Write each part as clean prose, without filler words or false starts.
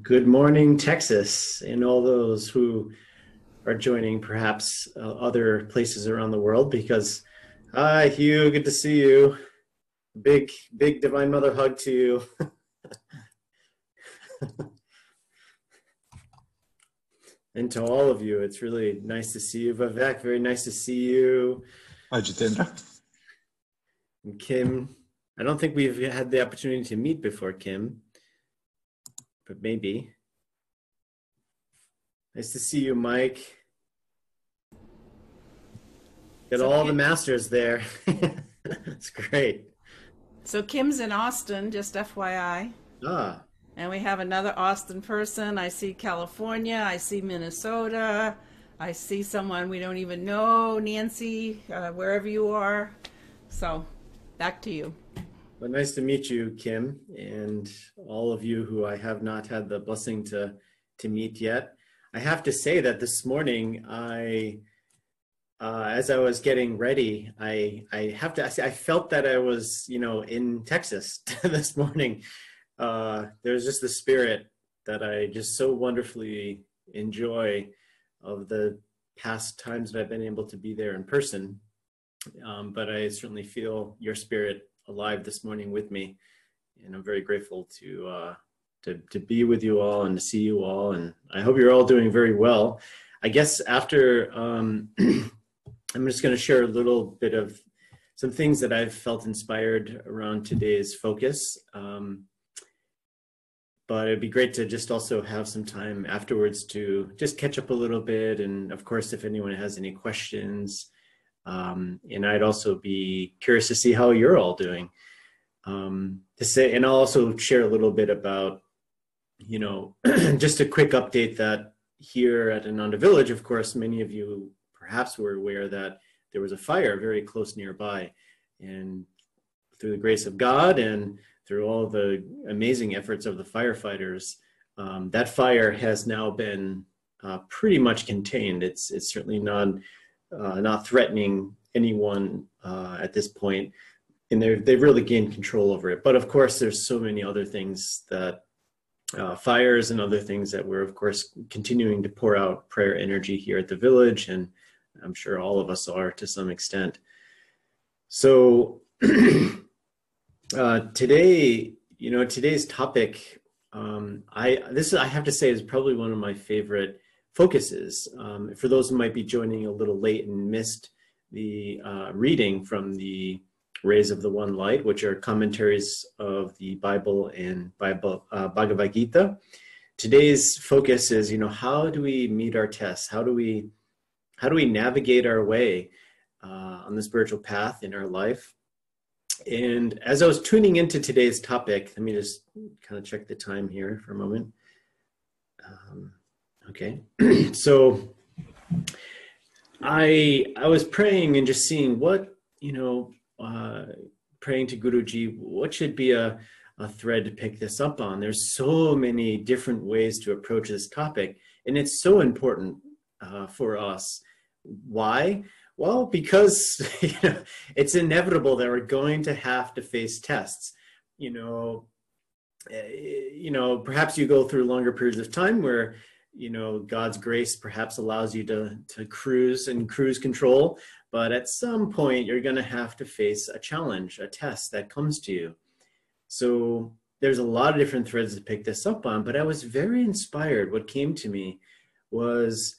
Good morning, Texas, and all those who are joining perhaps other places around the world because, hi, Hugh, good to see you. Big Divine Mother hug to you. And to all of you, it's really nice to see you. Vivek, very nice to see you. Hi, Jitendra. And Kim, I don't think we've had the opportunity to meet before, Kim, but maybe. Nice to see you, Mike. Got all the masters there. It's great. So Kim's in Austin, just FYI. Ah. And we have another Austin person. I see California. I see Minnesota. I see someone we don't even know, Nancy, wherever you are. So back to you. Well, nice to meet you, Kim, and all of you who I have not had the blessing to meet yet. I have to say that this morning, as I was getting ready, I have to say I felt that I was, in Texas this morning. There's just the spirit that I just so wonderfully enjoy of the past times that I've been able to be there in person. But I certainly feel your spirit alive this morning with me, and I'm very grateful to be with you all and to see you all, and I hope you're all doing very well. I guess after I'm just going to share a little bit of some things that I've felt inspired around today's focus. But it'd be great to just also have some time afterwards to just catch up a little bit. And of course, if anyone has any questions, and I'd also be curious to see how you're all doing. And I'll also share a little bit about, just a quick update that here at Ananda Village, of course, many of you perhaps were aware that there was a fire very close nearby. And through the grace of God and through all the amazing efforts of the firefighters, that fire has now been pretty much contained. It's certainly not threatening anyone at this point, and they've really gained control over it. But of course, there's so many other things that fires and other things that we're of course continuing to pour out prayer energy here at the village, and I'm sure all of us are to some extent. So today, today's topic, I have to say is probably one of my favorite focuses. For those who might be joining a little late and missed the reading from the Rays of the One Light, which are commentaries of the Bible and Bhagavad Gita. Today's focus is, how do we meet our tests? How do we navigate our way on the spiritual path in our life? And as I was tuning into today's topic, let me just kind of check the time here for a moment. Okay, so I was praying and just seeing what, praying to Guruji, what should be a thread to pick this up on. There's so many different ways to approach this topic, and it's so important for us. Why? Well, because it's inevitable that we're going to have to face tests. Perhaps you go through longer periods of time where God's grace perhaps allows you to cruise and cruise control, but at some point you're going to have to face a challenge, a test that comes to you. So there's a lot of different threads to pick this up on, but I was very inspired. What came to me was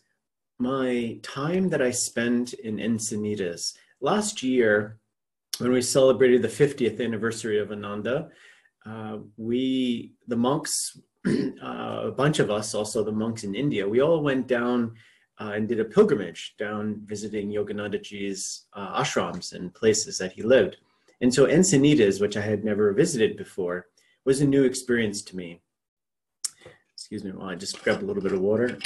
my time that I spent in Encinitas. Last year, when we celebrated the 50th anniversary of Ananda, the monks, a bunch of us, also the monks in India, we all went down and did a pilgrimage down visiting Yoganandaji's ashrams and places that he lived. And so Encinitas, which I had never visited before, was a new experience to me. Excuse me while I just grab a little bit of water.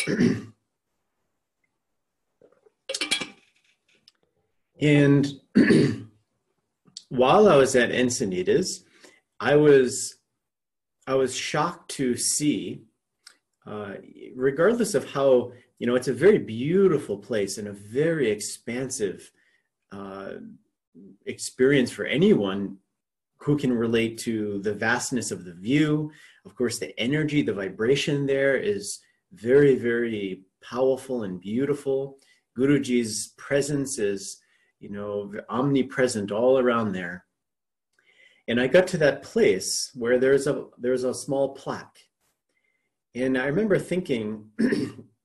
And while I was at Encinitas, I was shocked to see, regardless of how, it's a very beautiful place and a very expansive experience for anyone who can relate to the vastness of the view. Of course, the energy, the vibration there is very, very powerful and beautiful. Guruji's presence is, you know, omnipresent all around there. And I got to that place where there's a small plaque. And I remember thinking,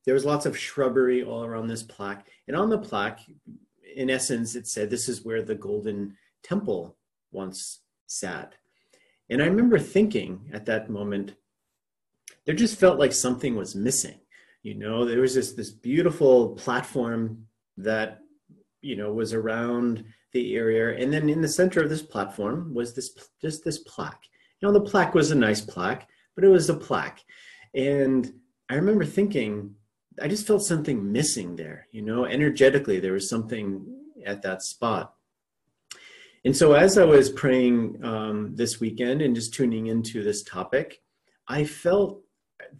there was lots of shrubbery all around this plaque. And on the plaque, in essence, it said, this is where the Golden Temple once sat. And I remember thinking at that moment, there just felt like something was missing. You know, there was this beautiful platform that, you know, was around the area. And then in the center of this platform was just this plaque. You know, the plaque was a nice plaque, but it was a plaque. And I remember thinking, I just felt something missing there, you know, energetically, there was something at that spot. And so as I was praying this weekend and just tuning into this topic, I felt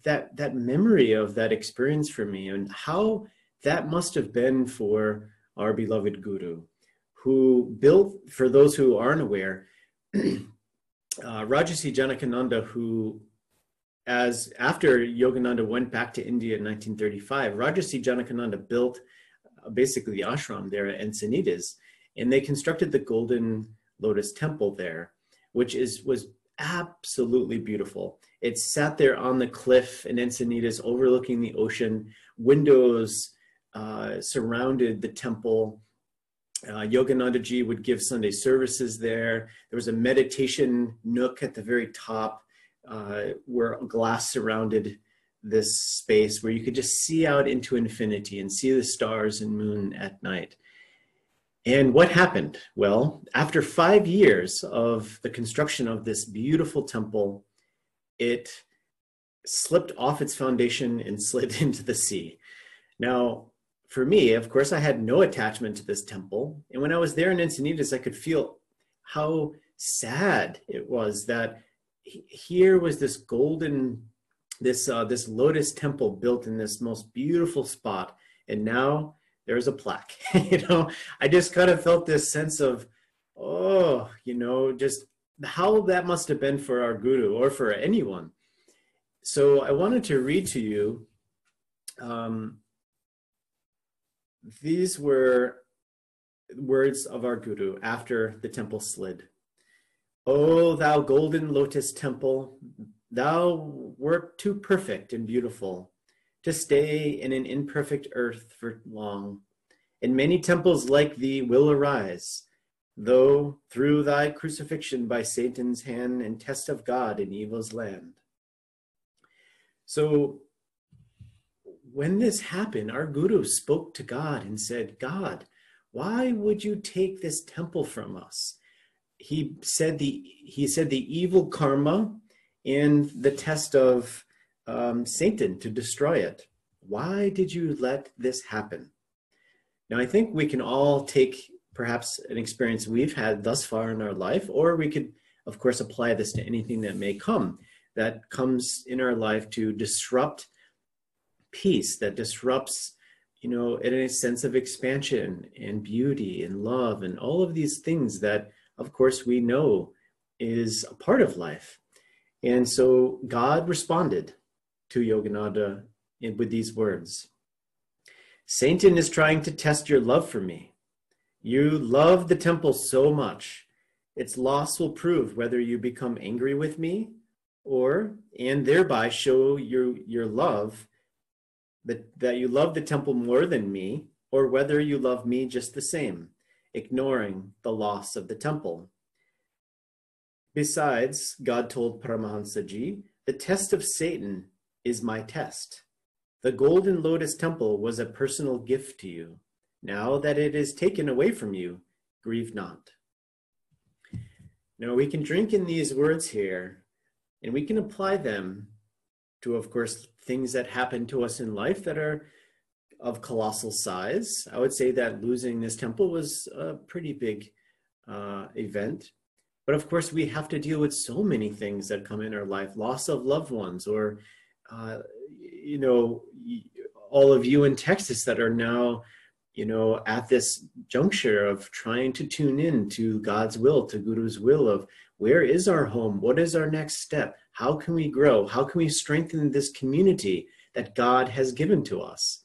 that memory of that experience for me and how that must have been for our beloved Guru, who built, for those who aren't aware, Rajarsi Janakananda, who after Yogananda went back to India in 1935, Rajarsi Janakananda built basically the ashram there at Encinitas, and they constructed the Golden Lotus Temple there, which was absolutely beautiful. It sat there on the cliff in Encinitas overlooking the ocean. Windows surrounded the temple. Yogananda ji would give Sunday services there. There was a meditation nook at the very top where glass surrounded this space where you could just see out into infinity and see the stars and moon at night. And what happened? Well, after 5 years of the construction of this beautiful temple, it slipped off its foundation and slid into the sea. Now, for me, of course, I had no attachment to this temple. And when I was there in Encinitas, I could feel how sad it was that here was this golden, this lotus temple built in this most beautiful spot. And now there's a plaque. You know, I just kind of felt this sense of, oh, you know, just how that must have been for our Guru or for anyone. So I wanted to read to you, these were words of our Guru after the temple slid. O thou golden lotus temple, thou wert too perfect and beautiful to stay in an imperfect earth for long, and many temples like thee will arise, though through thy crucifixion by Satan's hand and test of God in evil's land. So when this happened, our Guru spoke to God and said, God, why would you take this temple from us? He said the evil karma and the test of Satan to destroy it. Why did you let this happen? Now, I think we can all take perhaps an experience we've had thus far in our life, or we could, of course, apply this to anything that may come, that comes in our life to disrupt peace, that disrupts, you know, a sense of expansion and beauty and love and all of these things that, of course, we know is a part of life. And so God responded to Yogananda with these words. Satan is trying to test your love for me. You love the temple so much. Its loss will prove whether you become angry with me and thereby show your love, that you love the temple more than me, or whether you love me just the same, ignoring the loss of the temple. Besides, God told Paramahansa Ji, the test of Satan is my test. The Golden Lotus Temple was a personal gift to you. Now that it is taken away from you, grieve not. Now we can drink in these words here, and we can apply them to, of course, things that happen to us in life that are of colossal size. I would say that losing this temple was a pretty big event. But of course, we have to deal with so many things that come in our life, loss of loved ones, or, you know, all of you in Texas that are now, you know, at this juncture of trying to tune in to God's will, to Guru's will of Where is our home? What is our next step? How can we grow? How can we strengthen this community that God has given to us?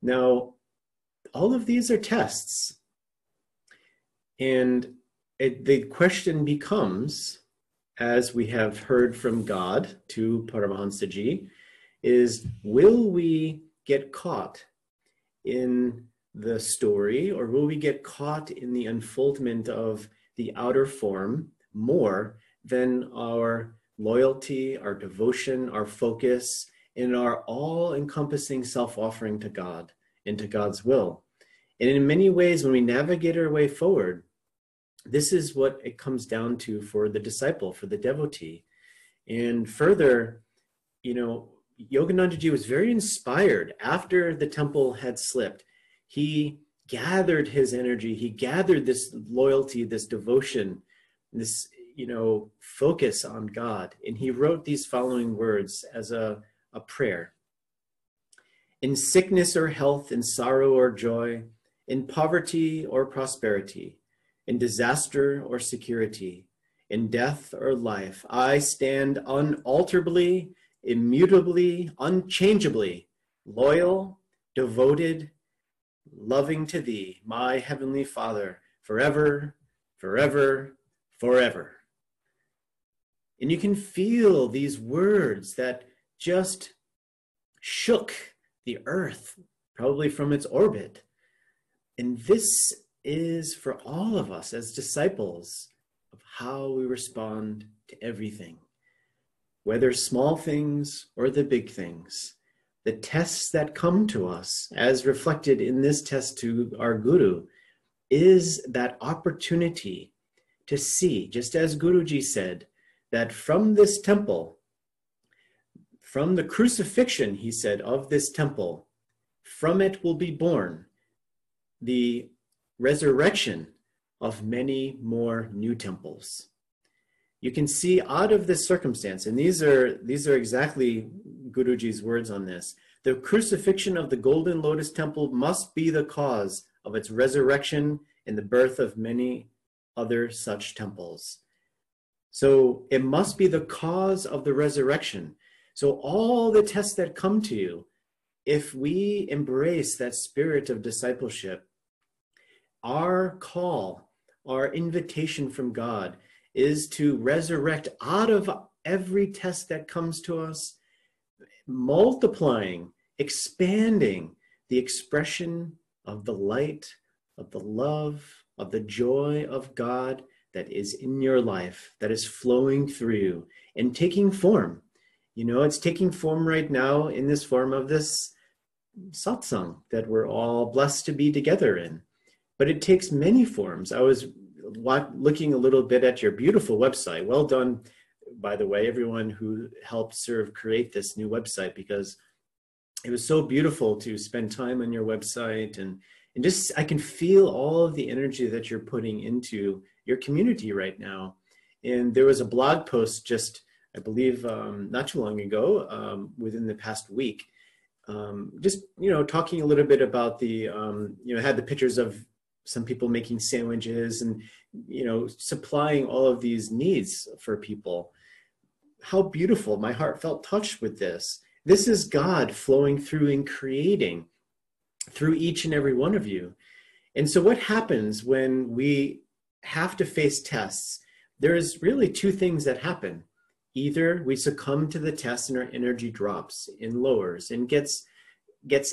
Now, all of these are tests. And the question becomes, as we have heard from God to Paramahansaji, is will we get caught in the story, or will we get caught in the unfoldment of the outer form more than our loyalty, our devotion, our focus, and our all-encompassing self-offering to God and to God's will? And in many ways, when we navigate our way forward, this is what it comes down to for the disciple, for the devotee. And further, you know, Yoganandaji was very inspired after the temple had slipped. He gathered his energy, he gathered this loyalty, this devotion, this, you know, focus on God. And he wrote these following words as a prayer. In sickness or health, in sorrow or joy, in poverty or prosperity, in disaster or security, in death or life, I stand unalterably, immutably, unchangeably, loyal, devoted, loving to thee, my heavenly Father, forever, forever, forever. And you can feel these words that just shook the earth, probably from its orbit. And this is for all of us as disciples of how we respond to everything, whether small things or the big things. The tests that come to us, as reflected in this test to our Guru, is that opportunity to see, just as Guruji said, that from this temple, from the crucifixion, he said, of this temple, from it will be born the resurrection of many more new temples. You can see out of this circumstance, and these are exactly Guruji's words on this, the crucifixion of the Golden Lotus Temple must be the cause of its resurrection and the birth of many other such temples. So it must be the cause of the resurrection. So all the tests that come to you, if we embrace that spirit of discipleship, our call, our invitation from God is to resurrect out of every test that comes to us, multiplying, expanding the expression of the light, of the love, of the joy of God that is in your life, that is flowing through you and taking form. You know, it's taking form right now in this form of this satsang that we're all blessed to be together in. But it takes many forms. I was looking a little bit at your beautiful website. Well done, by the way, everyone who helped create this new website, because it was so beautiful to spend time on your website. And just, I can feel all of the energy that you're putting into your community right now. And there was a blog post just, I believe, not too long ago, within the past week, just, you know, talking a little bit about the, you know, had the pictures of some people making sandwiches and, you know, supplying all of these needs for people. How beautiful. My heart felt touched with this. This is God flowing through and creating through each and every one of you. And so what happens when we have to face tests? There's really two things that happen. Either we succumb to the test and our energy drops and lowers and gets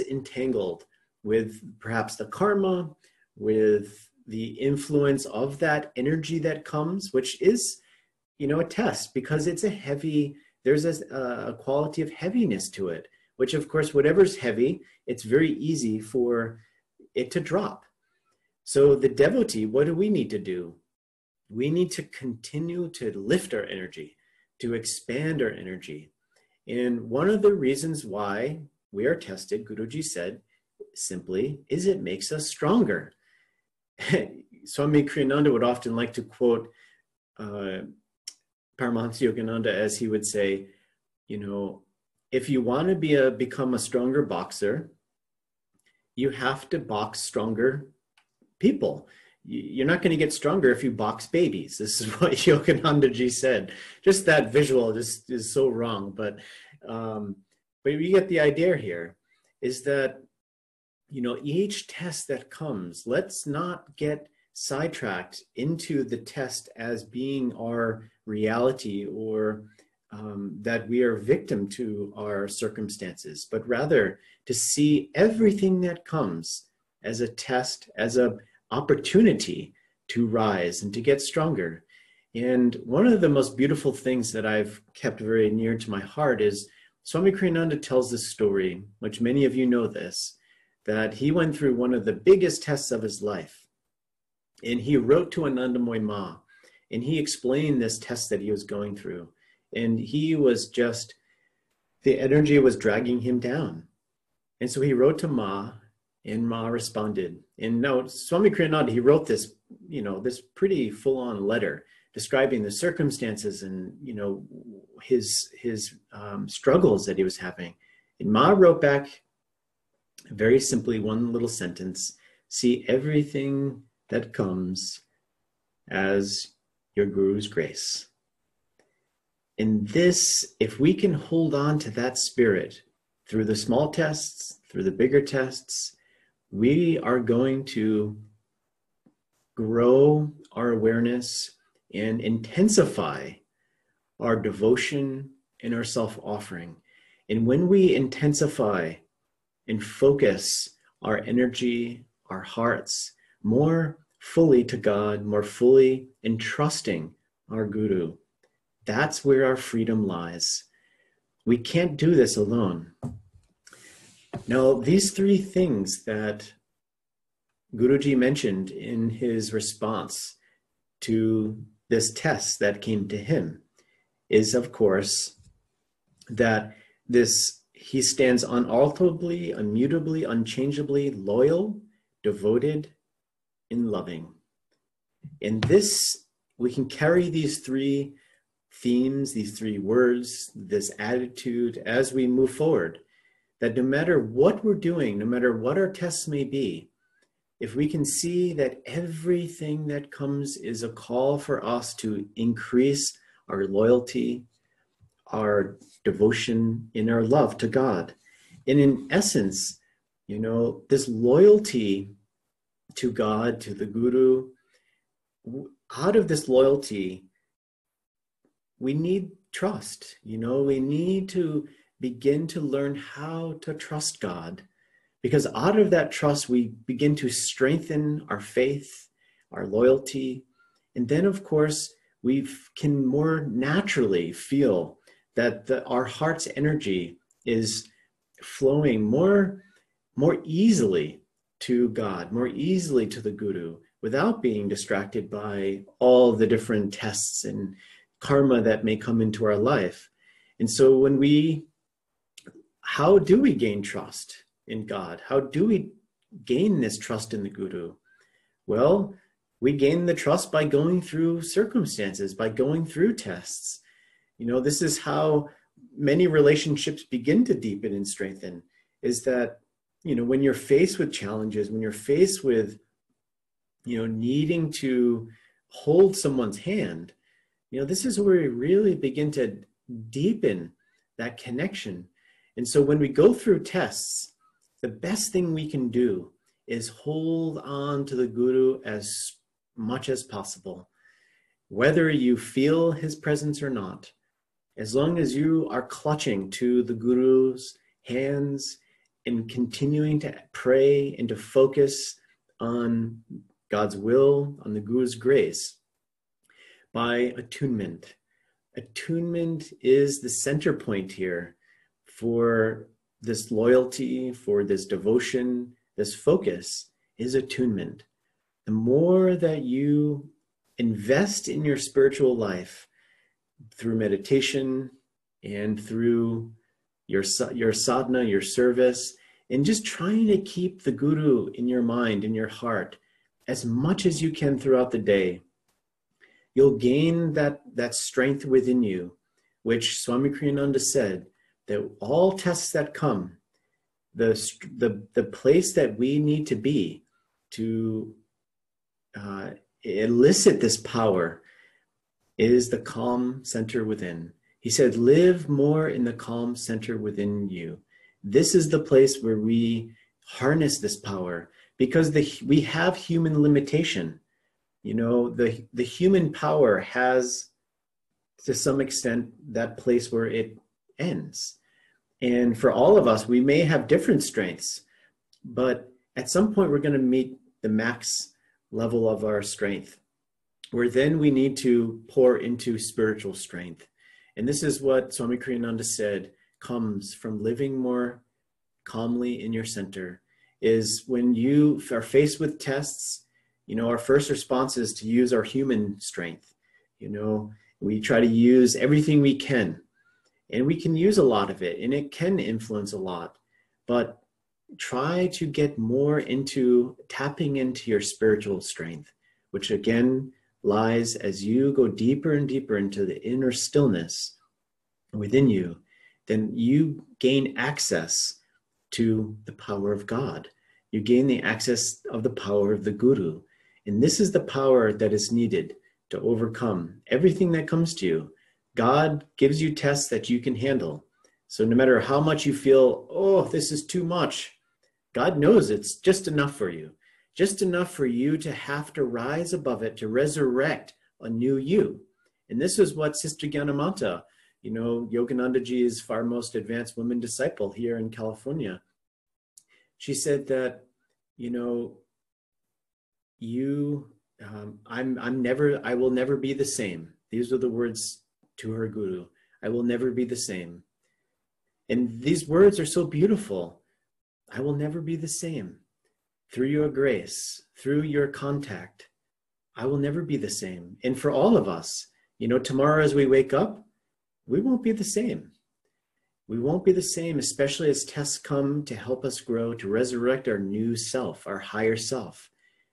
entangled with perhaps the karma, with the influence of that energy that comes, which is, you know, a test, because it's a heavy, there's a quality of heaviness to it, which of course, whatever's heavy, it's very easy for it to drop. So the devotee, what do we need to do? We need to continue to lift our energy, to expand our energy. And one of the reasons why we are tested, Guruji said, simply, is it makes us stronger. Swami Kriyananda would often like to quote Paramahansa Yogananda as he would say, you know, if you want to become a stronger boxer, you have to box stronger people. you're not going to get stronger if you box babies. This is what Yoganandaji said. Just that visual just is so wrong. But we get the idea here is that, you know, each test that comes, let's not get sidetracked into the test as being our reality, or that we are victim to our circumstances, but rather to see everything that comes as a test, as an opportunity to rise and to get stronger. And one of the most beautiful things that I've kept very near to my heart is Swami Kriyananda tells this story, which many of you know this, that he went through one of the biggest tests of his life. And he wrote to Anandamoy Ma, and he explained this test that he was going through. And he was just, the energy was dragging him down. And so he wrote to Ma, and Ma responded. And now Swami Kriyananda, he wrote this, you know, this pretty full-on letter describing the circumstances and, you know, his struggles that he was having. And Ma wrote back very simply one little sentence: see everything that comes as your Guru's grace. And this, if we can hold on to that spirit through the small tests, through the bigger tests, we are going to grow our awareness and intensify our devotion and our self-offering. And when we intensify and focus our energy, our hearts more fully to God, more fully entrusting our Guru, that's where our freedom lies. We can't do this alone. Now, these three things that Guruji mentioned in his response to this test that came to him is, of course, that he stands unalterably, immutably, unchangeably loyal, devoted, and loving. And this, we can carry these three themes, these three words, this attitude as we move forward, that no matter what we're doing, no matter what our tests may be, if we can see that everything that comes is a call for us to increase our loyalty, our devotion, and our love to God. And in essence, you know, this loyalty to God, to the Guru, out of this loyalty, we need trust. You know, we need to begin to learn how to trust God, because out of that trust, we begin to strengthen our faith, our loyalty. And then, of course, we can more naturally feel that our heart's energy is flowing more easily to God, more easily to the Guru, without being distracted by all the different tests and karma that may come into our life. And so how do we gain trust in God? How do we gain this trust in the Guru? Well, we gain the trust by going through circumstances, by going through tests. You know, this is how many relationships begin to deepen and strengthen, is that, you know, when you're faced with challenges, when you're faced with, you know, needing to hold someone's hand, you know, this is where we really begin to deepen that connection. And so when we go through tests, the best thing we can do is hold on to the Guru as much as possible. Whether you feel his presence or not, as long as you are clutching to the Guru's hands and continuing to pray and to focus on God's will, on the Guru's grace, by attunement. Attunement is the center point here for this loyalty, for this devotion, this focus is attunement. The more that you invest in your spiritual life through meditation and through your sadhana, your service, and just trying to keep the Guru in your mind, in your heart, as much as you can throughout the day, you'll gain that strength within you, which Swami Kriyananda said, that all tests that come, the place that we need to be to elicit this power is the calm center within. He said, live more in the calm center within you. This is the place where we harness this power, because we have human limitation. You know, the human power has, to some extent, that place where it ends. And for all of us, we may have different strengths, but at some point we're going to meet the max level of our strength, where then we need to pour into spiritual strength. And this is what Swami Kriyananda said comes from living more calmly in your center, is when you are faced with tests, you know, our first response is to use our human strength. You know, we try to use everything we can, and we can use a lot of it, and it can influence a lot, but try to get more into tapping into your spiritual strength, which again lies as you go deeper and deeper into the inner stillness within you. Then you gain access to the power of God. You gain the access of the power of the Guru. And this is the power that is needed to overcome everything that comes to you. God gives you tests that you can handle. So no matter how much you feel, oh, this is too much, God knows it's just enough for you. Just enough for you to have to rise above it, to resurrect a new you. And this is what Sister Gyanamata, you know, Yoganandaji's far most advanced woman disciple here in California. She said that, you know, I will never be the same. These are the words to her guru. I will never be the same. And these words are so beautiful. I will never be the same. Through your grace, through your contact, I will never be the same. And for all of us, you know, tomorrow as we wake up, we won't be the same. We won't be the same, especially as tests come to help us grow, to resurrect our new self, our higher self,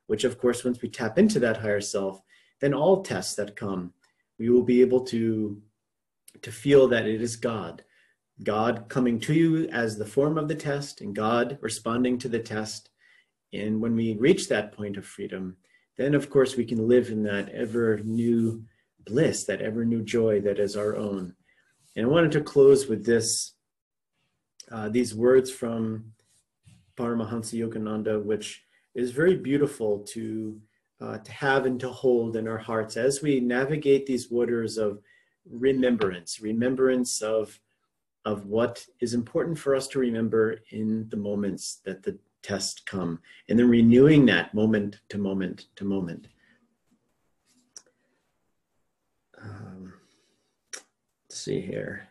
which of course, once we tap into that higher self, then all tests that come, we will be able to feel that it is God. God coming to you as the form of the test, and God responding to the test. And when we reach that point of freedom, then of course we can live in that ever new bliss, that ever new joy that is our own. And I wanted to close with this, these words from Paramahansa Yogananda, which is very beautiful to have and to hold in our hearts as we navigate these waters of remembrance of what is important for us to remember in the moments that the tests come, and then renewing that moment to moment to moment. Let's see here.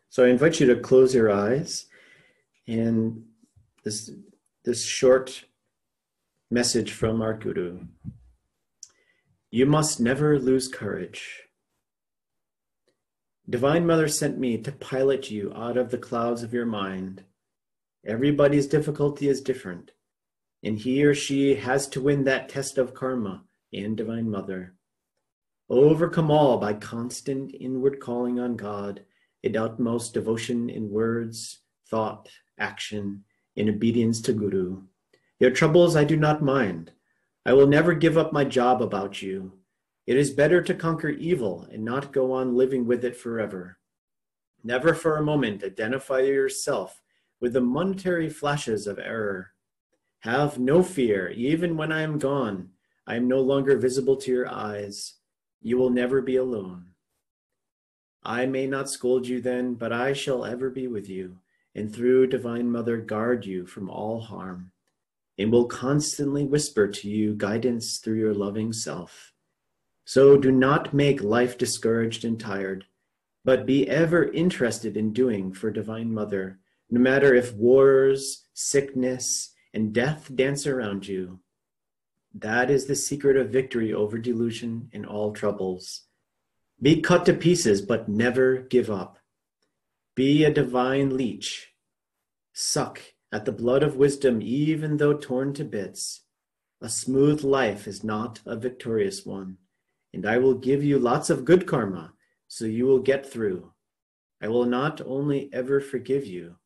So I invite you to close your eyes, and this short message from our Guru. You must never lose courage. Divine Mother sent me to pilot you out of the clouds of your mind. Everybody's difficulty is different, and he or she has to win that test of karma and Divine Mother. Overcome all by constant inward calling on God, in utmost devotion in words, thought, action, in obedience to Guru. Your troubles I do not mind. I will never give up my job about you. It is better to conquer evil and not go on living with it forever. Never for a moment identify yourself with the momentary flashes of error. Have no fear, even when I am gone. I am no longer visible to your eyes. You will never be alone. I may not scold you then, but I shall ever be with you, and through Divine Mother guard you from all harm, and will constantly whisper to you guidance through your loving self. So do not make life discouraged and tired, but be ever interested in doing for Divine Mother, no matter if wars, sickness, and death dance around you. That is the secret of victory over delusion and all troubles. Be cut to pieces, but never give up. Be a divine leech. Suck at the blood of wisdom, even though torn to bits. A smooth life is not a victorious one, and I will give you lots of good karma, so you will get through. I will not only ever forgive you,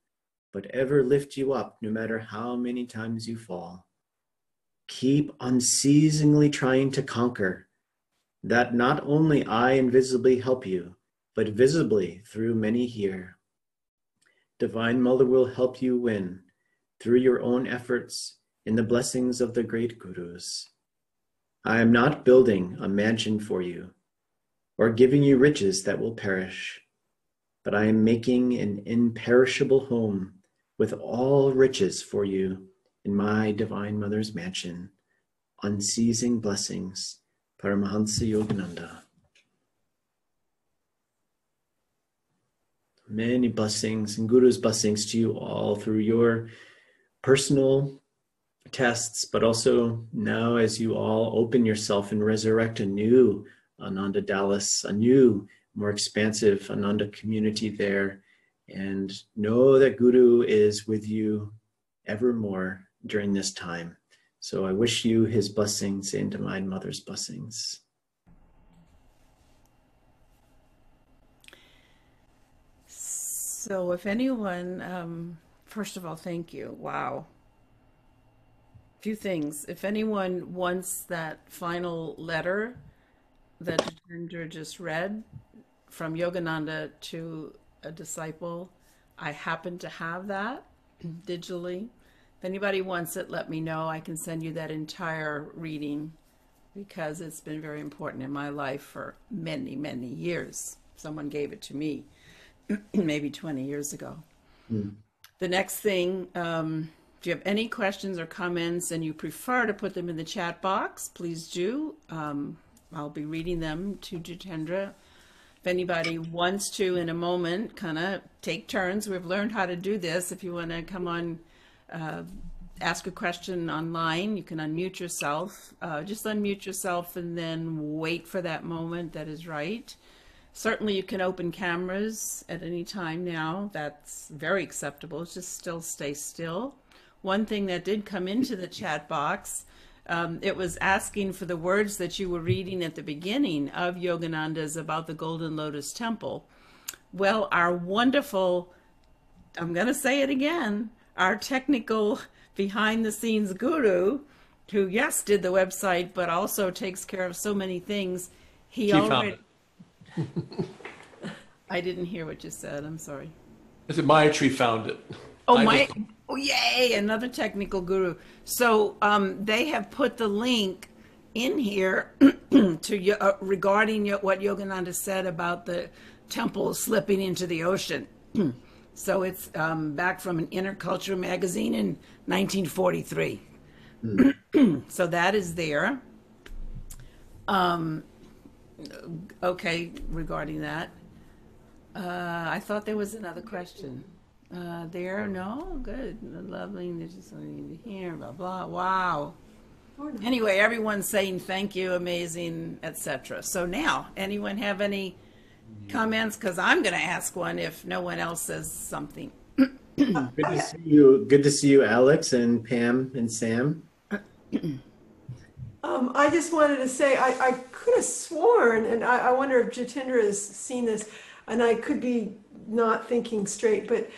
but ever lift you up no matter how many times you fall. Keep unceasingly trying to conquer, that not only I invisibly help you, but visibly through many here. Divine Mother will help you win through your own efforts in the blessings of the great gurus. I am not building a mansion for you or giving you riches that will perish, but I am making an imperishable home with all riches for you in my Divine Mother's mansion. Unceasing blessings, Paramahansa Yogananda. Many blessings and Guru's blessings to you all through your personal tests, but also now as you all open yourself and resurrect a new Ananda Dallas, a new, more expansive Ananda community there, and know that Guru is with you evermore during this time. So I wish you his blessings and Divine Mother's blessings. So if anyone, first of all, thank you. Wow. Few things. If anyone wants that final letter that Jitendra just read from Yogananda to a disciple, I happen to have that digitally. If anybody wants it, let me know. I can send you that entire reading because it's been very important in my life for many, many years. Someone gave it to me maybe 20 years ago. Mm. The next thing, if you have any questions or comments and you prefer to put them in the chat box, please do. I'll be reading them to Jitendra. If anybody wants to, in a moment, kind of take turns. We've learned how to do this. If you want to come on, ask a question online, you can unmute yourself. Just unmute yourself and then wait for that moment that is right. Certainly you can open cameras at any time now. That's very acceptable. Just still stay still. One thing that did come into the chat box, it was asking for the words that you were reading at the beginning of Yogananda's about the Golden Lotus Temple. Well, our wonderful, I'm going to say it again, our technical behind-the-scenes guru, who, yes, did the website, but also takes care of so many things. He already... I didn't hear what you said. I'm sorry. I said Maitri found it. Oh, oh, yay! Another technical guru. So they have put the link in here to regarding what Yogananda said about the temple slipping into the ocean. So it's back from an Interculture magazine in 1943. So that is there. Okay, regarding that. I thought there was another question. There, no, good. Lovely, there's just something to hear, blah, blah. Wow. Anyway, everyone's saying thank you, amazing, etc. So now, anyone have any comments? Because I'm going to ask one if no one else says something. Good to see you. Good to see you, Alex and Pam and Sam. I just wanted to say I could have sworn, and I wonder if Jitendra has seen this, and I could be not thinking straight, but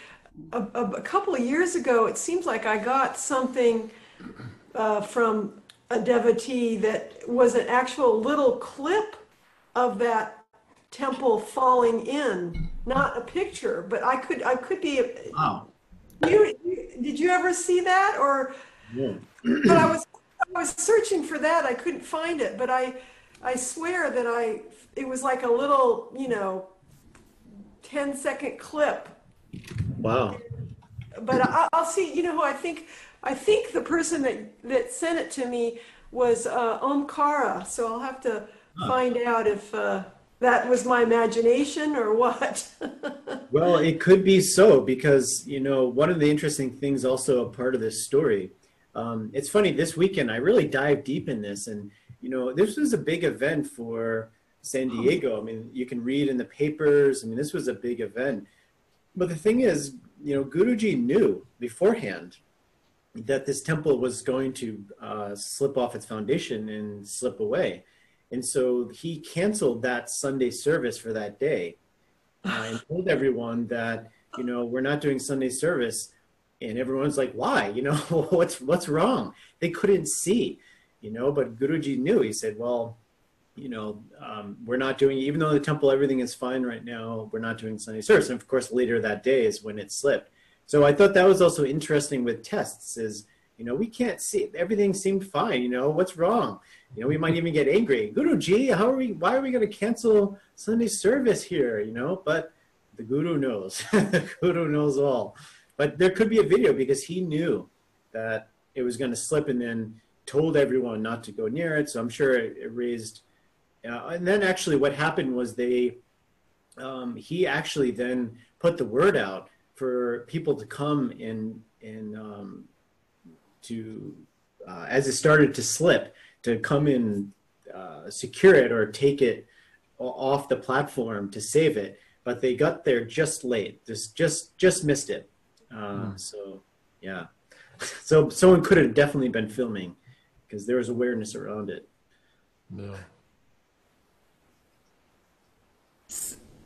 a couple of years ago, it seems like I got something from a devotee that was an actual little clip of that temple falling in, not a picture, but I could be. Wow. Did you ever see that? Or, yeah. But I was searching for that. I couldn't find it, but I swear that it was like a little, 10-second clip. Wow. But I'll see, who I think the person that sent it to me was Omkara. So I'll have to find out if that was my imagination or what. Well, it could be so, because, one of the interesting things also a part of this story, it's funny, this weekend I really dived deep in this, and this was a big event for San Diego. I mean, you can read in the papers. I mean, this was a big event. But the thing is, Guruji knew beforehand that this temple was going to slip off its foundation and slip away. And so he canceled that Sunday service for that day and told everyone that, we're not doing Sunday service. And everyone's like, why? You know, what's wrong? They couldn't see, you know, but Guruji knew. He said, well, you know, we're not doing, even though the temple, everything is fine right now, we're not doing Sunday service. And of course, later that day is when it slipped. So I thought that was also interesting with tests is, you know, we can't see, everything seemed fine, you know, what's wrong? You know, we might even get angry. Guruji, why are we going to cancel Sunday service here, you know? But the Guru knows, the Guru knows all. But there could be a video because he knew that it was going to slip and then told everyone not to go near it. So I'm sure it raised, and then actually what happened was he actually then put the word out for people to come as it started to slip, to come and secure it or take it off the platform to save it. But they got there just late, just missed it. So yeah, so someone could have definitely been filming because there was awareness around it. No.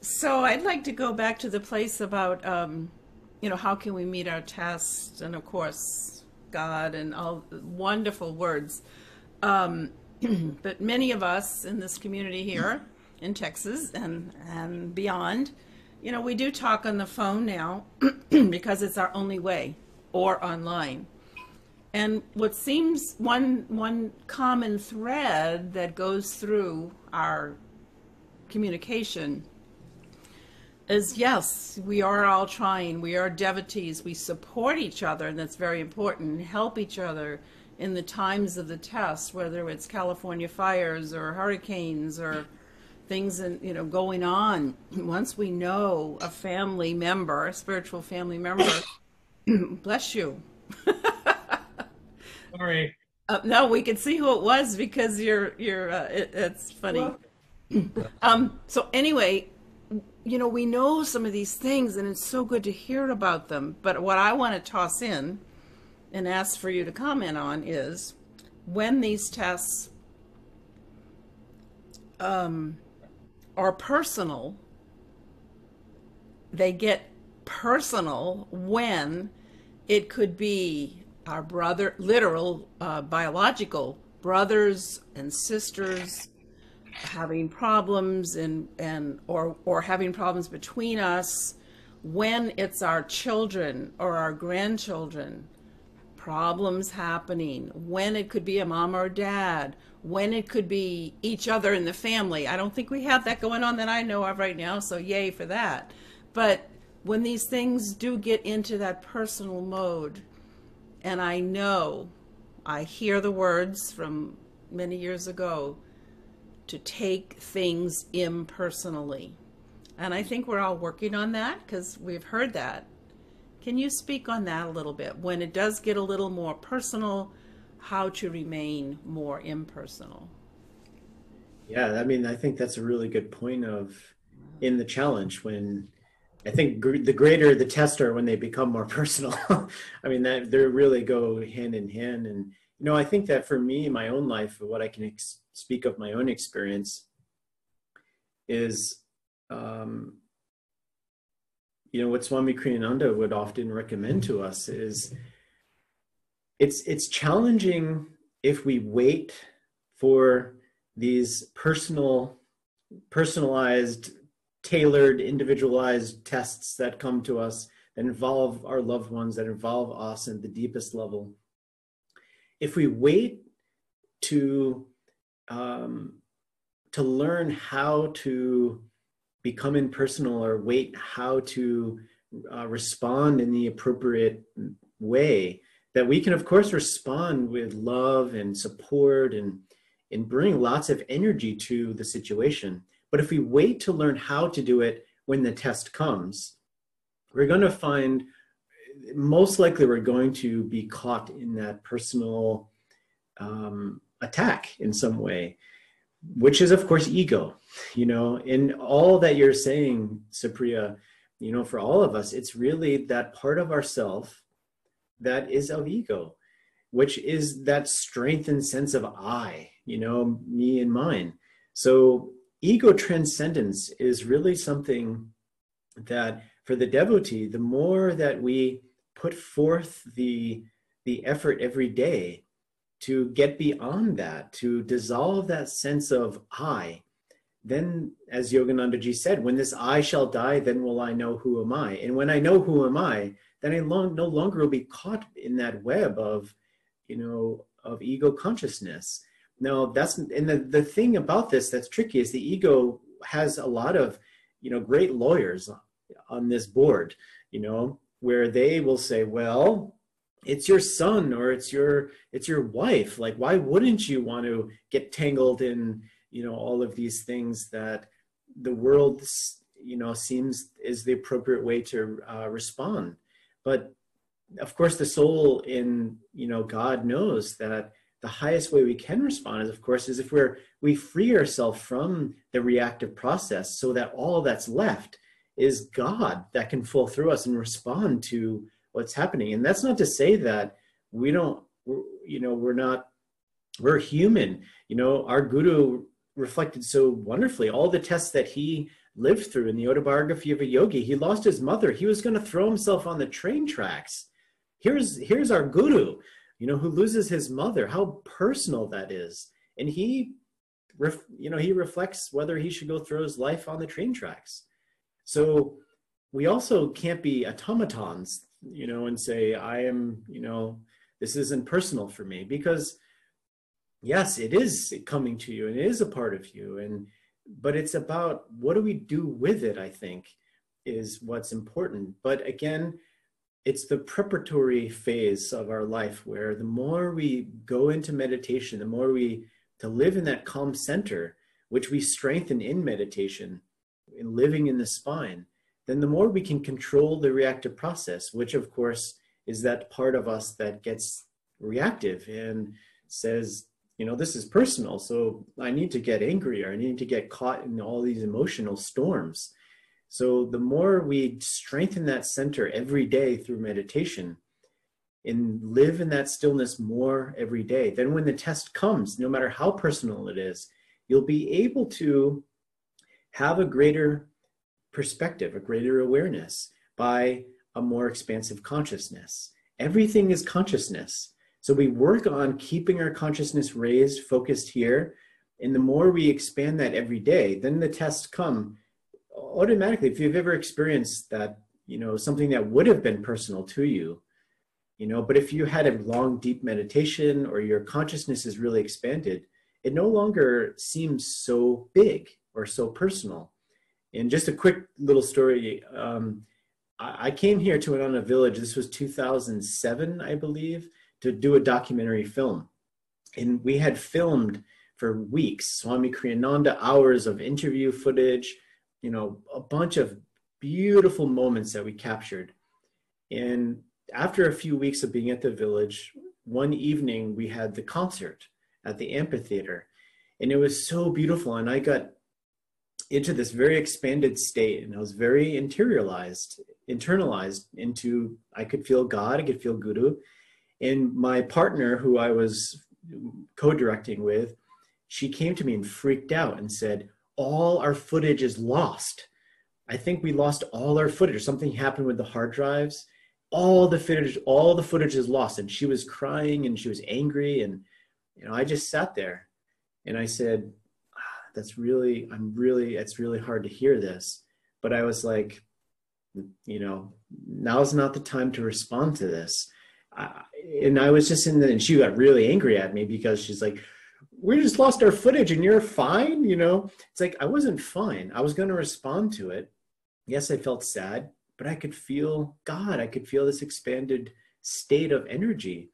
So I'd like to go back to the place about, you know, how can we meet our tests, and of course, God and all wonderful words. But many of us in this community here in Texas and beyond, you know, we do talk on the phone now because it's our only way, or online. And what seems one common thread that goes through our communication is, yes, we are all trying. We are devotees. We support each other, and that's very important. Help each other in the times of the test, whether it's California fires or hurricanes or things, you know, going on. Once we know a family member, a spiritual family member, bless you. Sorry. No, we can see who it was because it's funny. So anyway, you know, we know some of these things and it's so good to hear about them. But what I want to toss in and ask for you to comment on is when these tests are personal, they get personal when it could be our brother, literal, biological brothers and sisters having problems or having problems between us, when it's our children or our grandchildren, problems happening, when it could be a mom or a dad, when it could be each other in the family. I don't think we have that going on that I know of right now, so yay for that. But when these things do get into that personal mode, and I hear the words from many years ago, to take things impersonally. And I think we're all working on that because we've heard that. Can you speak on that a little bit? When it does get a little more personal, how to remain more impersonal? Yeah, I mean, I think that's a really good point in the challenge, when I think the greater the tests are when they become more personal. I mean, that they really go hand in hand. And, you know, I think that for me, in my own life, what I can speak of my own experience is, you know, what Swami Kriyananda would often recommend to us is it's challenging if we wait for these personalized, tailored, individualized tests that come to us, that involve our loved ones, that involve us at the deepest level. If we wait to learn how to become impersonal, or wait how to respond in the appropriate way, that we can of course respond with love and support and bring lots of energy to the situation. But if we wait to learn how to do it when the test comes, we're going to find, most likely we're going to be caught in that personal attack in some way, which is of course ego. You know, in all that you're saying, Supriya, you know, for all of us, it's really that part of ourself that is of ego, which is that strength and sense of I, you know, me and mine. So ego transcendence is really something that for the devotee, the more that we put forth the effort every day to get beyond that, to dissolve that sense of I, then, as Yoganandaji said, when this I shall die, then will I know who am I. And when I know who am I, then I no longer will be caught in that web of, of ego consciousness. Now, and the thing about this that's tricky is the ego has a lot of, great lawyers on this board, where they will say, well, it's your son or it's your wife. Like, why wouldn't you want to get tangled in, all of these things that the world, seems is the appropriate way to respond. But of course, the soul in, God knows that the highest way we can respond is, of course, is if we free ourselves from the reactive process, so that all that's left is God that can flow through us and respond to what's happening. And that's not to say that we're human. Our guru reflected so wonderfully all the tests that he lived through in the autobiography of a yogi. He lost his mother. He was going to throw himself on the train tracks. Here's our guru, who loses his mother, how personal that is. And he reflects whether he should go throw his life on the train tracks. So we also can't be automatons, and say, I am, this isn't personal for me, because yes, it is coming to you and it is a part of you. But it's about what do we do with it, I think, is what's important. But again, it's the preparatory phase of our life where the more we go into meditation, the more to live in that calm center, which we strengthen in meditation, in living in the spine, then the more we can control the reactive process, which of course is that part of us that gets reactive and says, this is personal, so I need to get angry, or I need to get caught in all these emotional storms. So the more we strengthen that center every day through meditation and live in that stillness more every day, then when the test comes, no matter how personal it is, you'll be able to have a greater perspective, a greater awareness by a more expansive consciousness. Everything is consciousness. So we work on keeping our consciousness raised, focused here. And the more we expand that every day, then the tests come automatically. If you've ever experienced that, something that would have been personal to you, but if you had a long, deep meditation or your consciousness is really expanded, it no longer seems so big or so personal. And just a quick little story. I came here to Ananda Village. This was 2007, I believe, to do a documentary film. And we had filmed for weeks, Swami Kriyananda, hours of interview footage, a bunch of beautiful moments that we captured. And after a few weeks of being at the village, one evening we had the concert at the amphitheater. And it was so beautiful. And I got into this very expanded state, and I was very internalized into, I could feel God, I could feel Guru. And my partner, who I was co-directing with, she came to me and freaked out and said, all our footage is lost. I think we lost all our footage. Something happened with the hard drives. All the footage is lost. And she was crying and she was angry. And, I just sat there and I said, it's really hard to hear this. But I was like, now's not the time to respond to this. And I was just and she got really angry at me because she's like, we just lost our footage and you're fine. It's like, I wasn't fine. I was going to respond to it. Yes, I felt sad, but I could feel God. I could feel this expanded state of energy.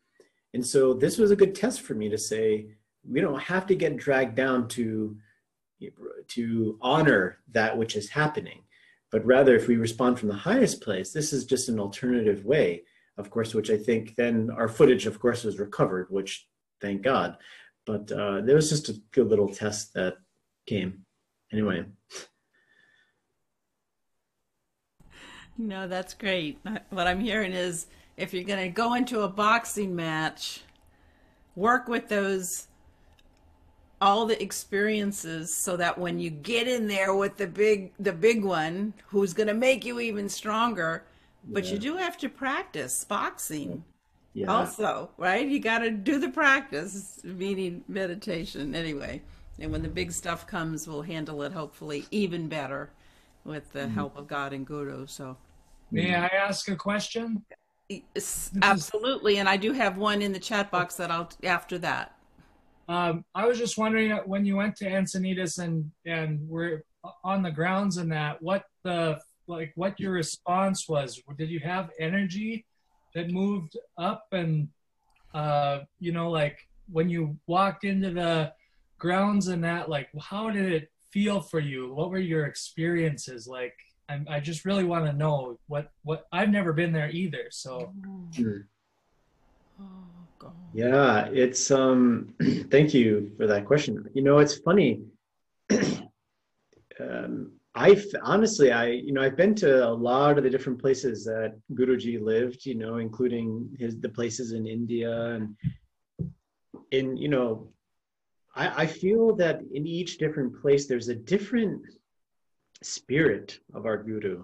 And so this was a good test for me to say, we don't have to get dragged down to honor that which is happening, but rather if we respond from the highest place, this is just an alternative way, of course, which I think then our footage, of course, was recovered, which thank God. But there was just a good little test that came. Anyway. No, that's great. What I'm hearing is if you're going to go into a boxing match, work with all the experiences so that when you get in there with the big one who's going to make you even stronger, But Yeah. you do have to practice boxing Yeah. also, right? You got to do the practice, meaning meditation anyway. And when the big stuff comes, we'll handle it hopefully even better with the Mm. help of God and Guru. So, May I ask a question? yes, This is, absolutely. And I do have one in the chat box that I'll after that. I was just wondering when you went to Encinitas and were on the grounds and that, what your response was. Did you have energy that moved up and, like when you walked into the grounds and that, like, how did it feel for you? What were your experiences like? I just really want to know what I've never been there either. So Mm. Oh, God. Yeah, it's thank you for that question. It's funny. Honestly, I've been to a lot of the different places that Guruji lived, including the places in India, and I feel that in each different place there's a different spirit of our Guru.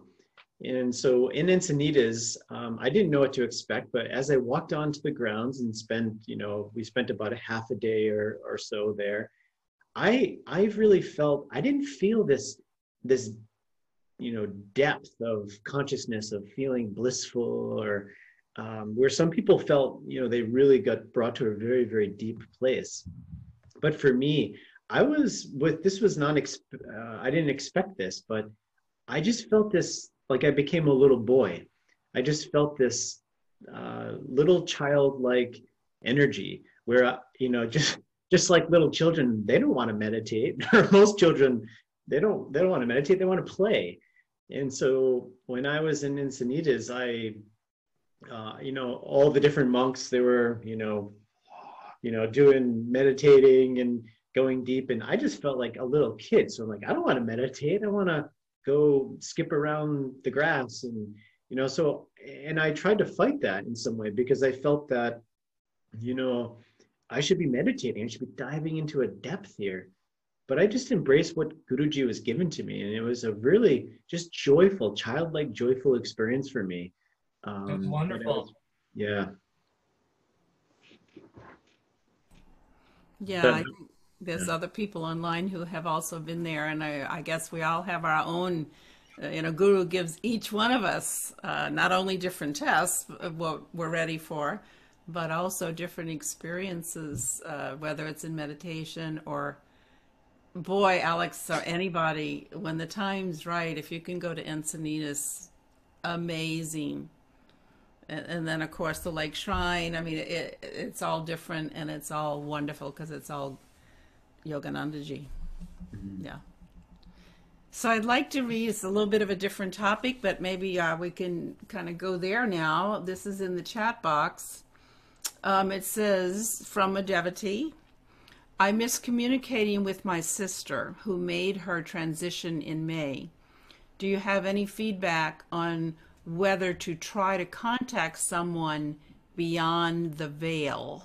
And so in Encinitas, I didn't know what to expect, but as I walked onto the grounds and we spent about a half a day or so there. I really felt, I didn't feel this depth of consciousness of feeling blissful, or where some people felt they really got brought to a very, very deep place. But for me, I didn't expect this, but I just felt this, like I became a little boy. I just felt this little childlike energy where just like little children, they don't want to meditate. Or most children, they don't want to meditate. They want to play. And so when I was in Encinitas, all the different monks, they were doing meditating and going deep, and I just felt like a little kid. So I'm like, I don't want to meditate. I want to go skip around the grass, and and I tried to fight that in some way, because I felt that I should be meditating. I should be diving into a depth here. But I just embraced what Guruji was given to me. And it was a really just joyful, childlike, joyful experience for me. that's wonderful. Yeah. Yeah, But, I think there's other people online who have also been there, and I guess we all have our own. Guru gives each one of us not only different tests of what we're ready for, but also different experiences, whether it's in meditation or, boy, Alex, or anybody, when the time's right, if you can go to Encinitas, amazing. And then, of course, the Lake Shrine. I mean, it's all different, and it's all wonderful because it's all Yoganandaji. Yeah. So I'd like to read, it's a little bit of a different topic, but maybe we can kind of go there now. This is in the chat box. It says, from a devotee, I miss communicating with my sister who made her transition in May. Do you have any feedback on whether to try to contact someone beyond the veil?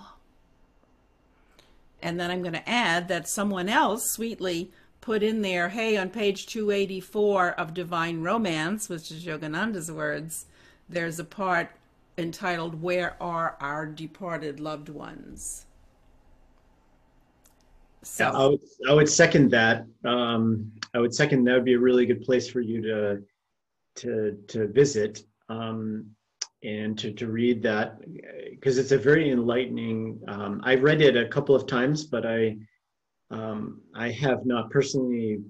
And then I'm going to add that someone else sweetly put in there, hey, on page 284 of Divine Romance, which is Yogananda's words, there's a part entitled, Where Are Our Departed Loved Ones? So I would second that. I would second that would be a really good place for you to visit, and to read that, because it's a very enlightening. I've read it a couple of times, but I have not personally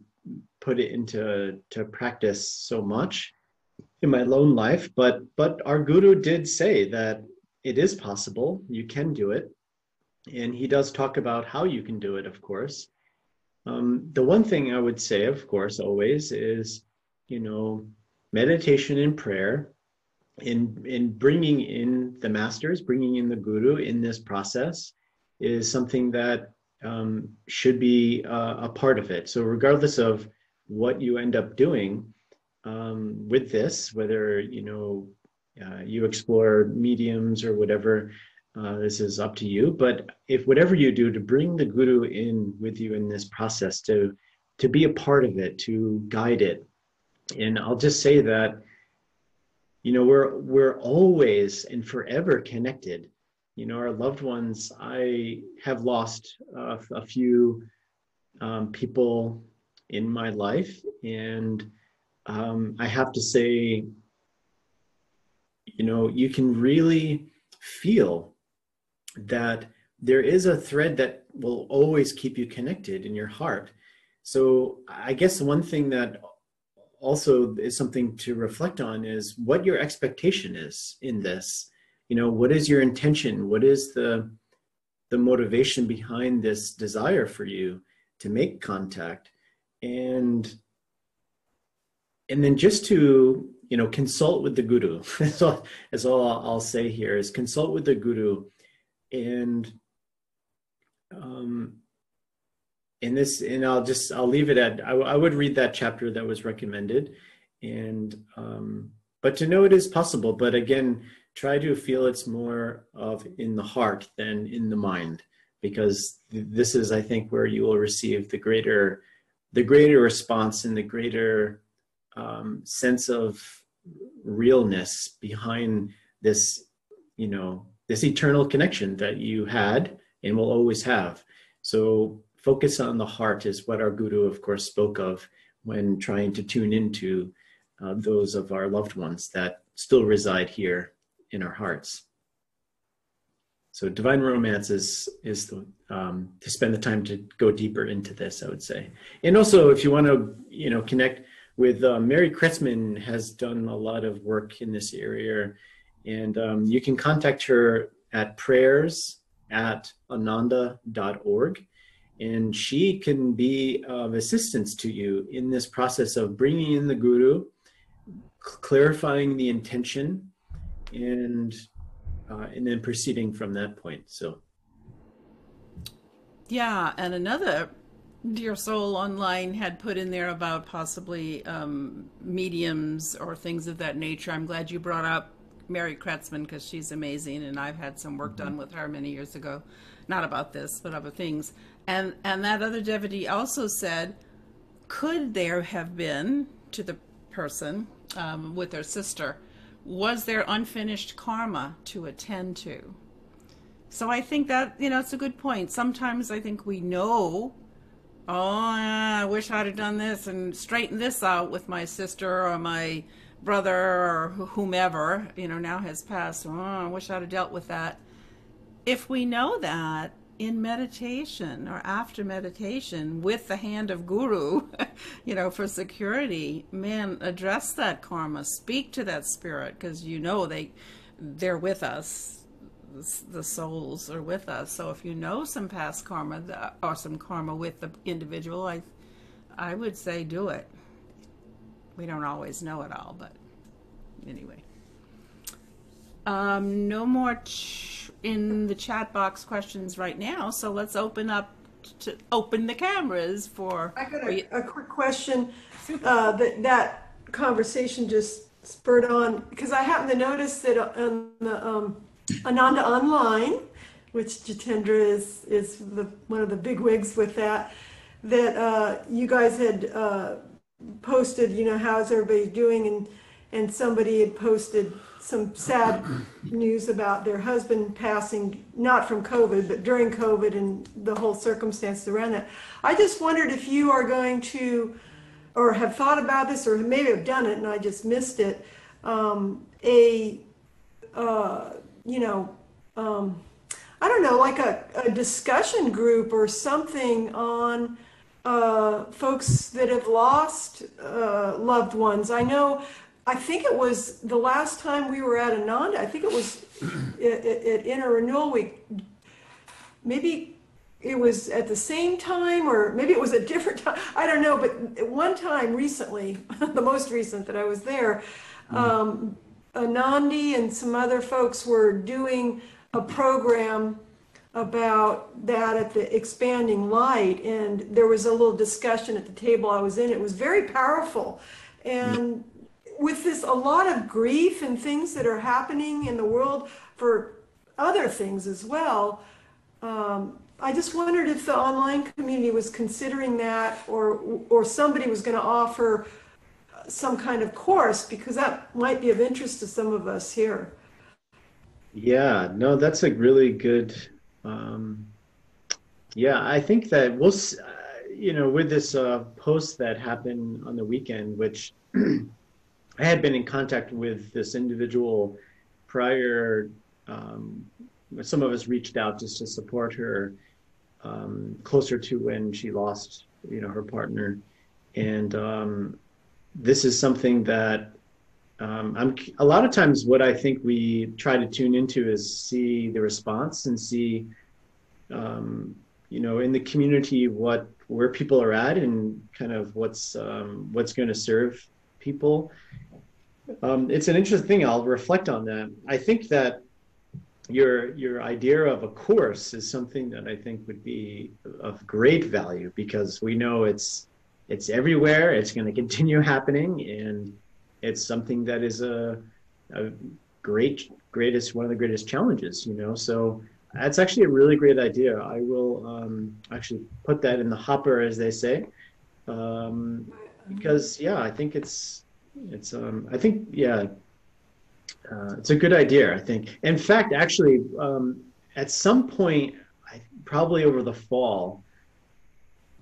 put it into practice so much in my own life. But our Guru did say that it is possible. You can do it. And he does talk about how you can do it, of course. The one thing I would say, of course, always is, meditation and prayer, in bringing in the masters, bringing in the Guru in this process is something that should be a part of it. So regardless of what you end up doing with this, whether, you explore mediums or whatever, this is up to you. But if whatever you do, to bring the Guru in with you in this process, to be a part of it, to guide it. And I'll just say that you know, we're always and forever connected. You know, our loved ones, I have lost a few people in my life, and I have to say, you know, you can really feel that there is a thread that will always keep you connected in your heart. So I guess one thing that also is something to reflect on is what your expectation is in this. You know, what is your intention? What is the motivation behind this desire for you to make contact? And then just to, you know, consult with the guru. That's all I'll say here is consult with the guru. And I'll leave it at, I would read that chapter that was recommended, and but to know it is possible. But again, try to feel it's more of in the heart than in the mind, because this is, I think, where you will receive the greater response and the greater sense of realness behind this, you know, this eternal connection that you had and will always have. So focus on the heart is what our guru, of course, spoke of when trying to tune into those of our loved ones that still reside here in our hearts. So divine romance is to spend the time to go deeper into this, I would say. And also, if you want to, you know, connect with Mary Kretzmann, has done a lot of work in this area, and you can contact her at prayers@ananda.org, and she can be of assistance to you in this process of bringing in the guru, clarifying the intention, and then proceeding from that point. So, Yeah, and another dear soul online had put in there about possibly mediums or things of that nature. I'm glad you brought up Mary Kretzmann, because she's amazing, and I've had some work done with her many years ago, not about this but other things. And that other devotee also said, could there have been, to the person with their sister, was there unfinished karma to attend to? So I think that, you know, it's a good point. Sometimes I think we know, oh, I wish I'd have done this and straightened this out with my sister or my brother or whomever, you know, now has passed. Oh, I wish I'd have dealt with that. If we know that in meditation or after meditation with the hand of guru, you know, for security, man, address that karma, speak to that spirit, because you know they're with us. The souls are with us. So if you know some past karma or some karma with the individual, I would say do it. We don't always know it all, but anyway. No more in the chat box questions right now, so let's open the cameras for. I got a quick question that conversation just spurred on, because I happen to notice that on the Ananda Online, which Jitendra is one of the big wigs with that you guys had posted, you know, how's everybody doing, and somebody had posted some sad news about their husband passing, not from COVID, but during COVID and the whole circumstances around that. I just wondered if you are going to, or have thought about this, or maybe have done it and I just missed it, you know, I don't know, like a discussion group or something on folks that have lost loved ones. I think it was the last time we were at Ananda, I think it was at Inner Renewal Week. Maybe it was at the same time, or maybe it was a different time. I don't know, but at one time recently, the most recent that I was there, Anandi and some other folks were doing a program about that at the Expanding Light, and there was a little discussion at the table I was in. It was very powerful, and with this, a lot of grief and things that are happening in the world for other things as well. I just wondered if the online community was considering that, or somebody was going to offer some kind of course, because that might be of interest to some of us here. Yeah, no, that's a really good, um, yeah, I think that with this post that happened on the weekend, which I had been in contact with this individual prior. Um, some of us reached out just to support her closer to when she lost, her partner. And this is something that I'm a lot of times what I think we try to tune into is see the response and see, in the community where people are at and kind of what's going to serve people. It's an interesting thing. I'll reflect on that. I think that your idea of a course is something that I think would be of great value, because we know it's everywhere. It's going to continue happening, and it's something that is a greatest one of the greatest challenges. So that's actually a really great idea. I will actually put that in the hopper, as they say, because I think I think it's a good idea, I think. In fact, actually, at some point, probably over the fall,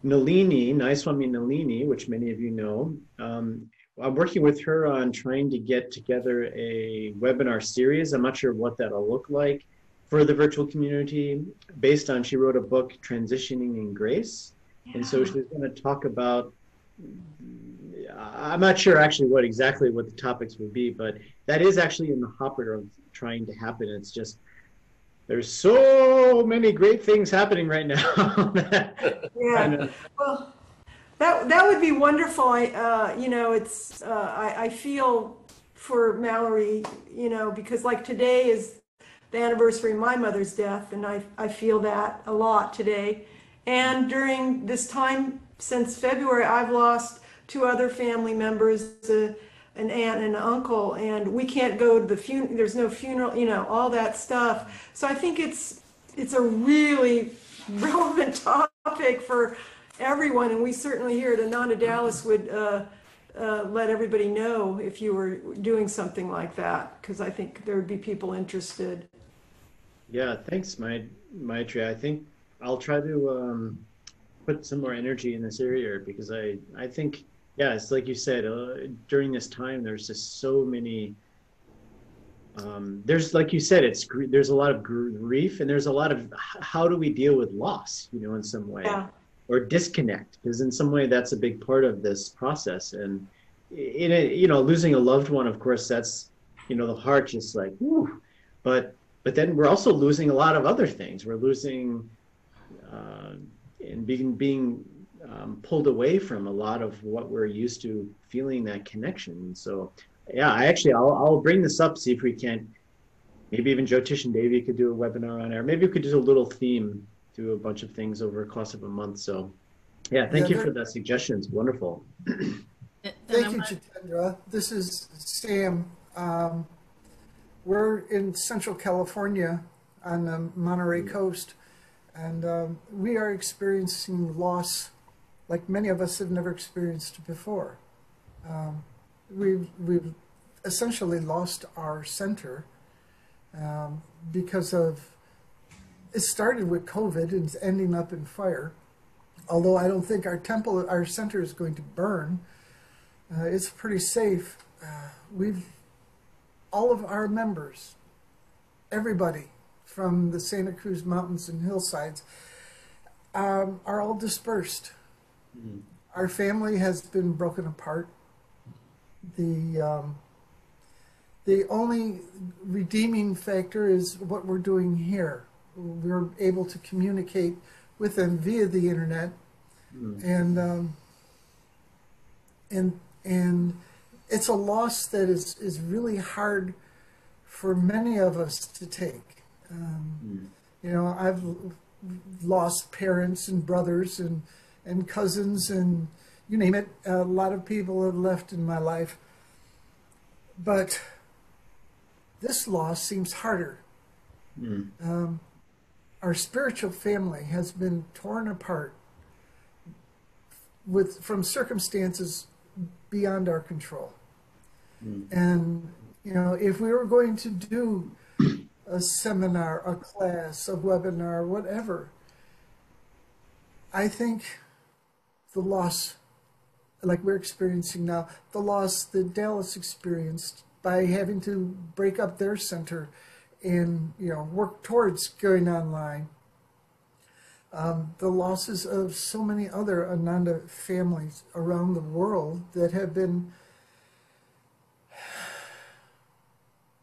Naiswami Nalini, which many of you know, I'm working with her on trying to get together a webinar series. I'm not sure what that'll look like for the virtual community, based on, she wrote a book, Transitioning in Grace. Yeah. And so she's going to talk about, I'm not sure actually what the topics would be, but that is actually in the hopper of trying to happen. It's just, there's so many great things happening right now. Yeah, well, that would be wonderful. I feel for Mallory, because like today is the anniversary of my mother's death, and I feel that a lot today. And during this time since February, I've lost 2 other family members, an aunt and an uncle, and we can't go to the funeral. There's no funeral, all that stuff. So I think it's a really relevant topic for everyone, and we certainly here at Ananda Dallas would let everybody know if you were doing something like that, because I think there would be people interested. Yeah, thanks, Maitri. I think I'll try to put some more energy in this area, because I think, it's like you said, during this time, there's just so many, there's, like you said, there's a lot of grief, and there's a lot of, how do we deal with loss, in some way, or disconnect, because in some way that's a big part of this process. And losing a loved one, of course, that's, the heart just like, whew. But then we're also losing a lot of other things. We're losing and being pulled away from a lot of what we're used to feeling, that connection. So I'll bring this up, see if we can, maybe even Jyotish and Devi could do a webinar on air. Maybe we could do a little theme, do a bunch of things over a course of a month. So thank you for that suggestion. It's wonderful. Thank you, Jitendra. This is Sam. We're in Central California on the Monterey coast, and we are experiencing loss like many of us have never experienced before. We've essentially lost our center because of, it started with COVID and it's ending up in fire. Although I don't think our center is going to burn. It's pretty safe. All of our members, everybody from the Santa Cruz Mountains and hillsides, are all dispersed. Mm-hmm. Our family has been broken apart. The only redeeming factor is what we're doing here. We're able to communicate with them via the internet, and it's a loss that is really hard for many of us to take. I've lost parents and brothers and cousins and you name it. A lot of people have left in my life, but this loss seems harder. Our spiritual family has been torn apart from circumstances beyond our control. And, you know, if we were going to do a seminar, a class, a webinar, whatever, I think the loss, like we're experiencing now, the loss that Dallas experienced by having to break up their center and, you know, work towards going online. The losses of so many other Ananda families around the world that have been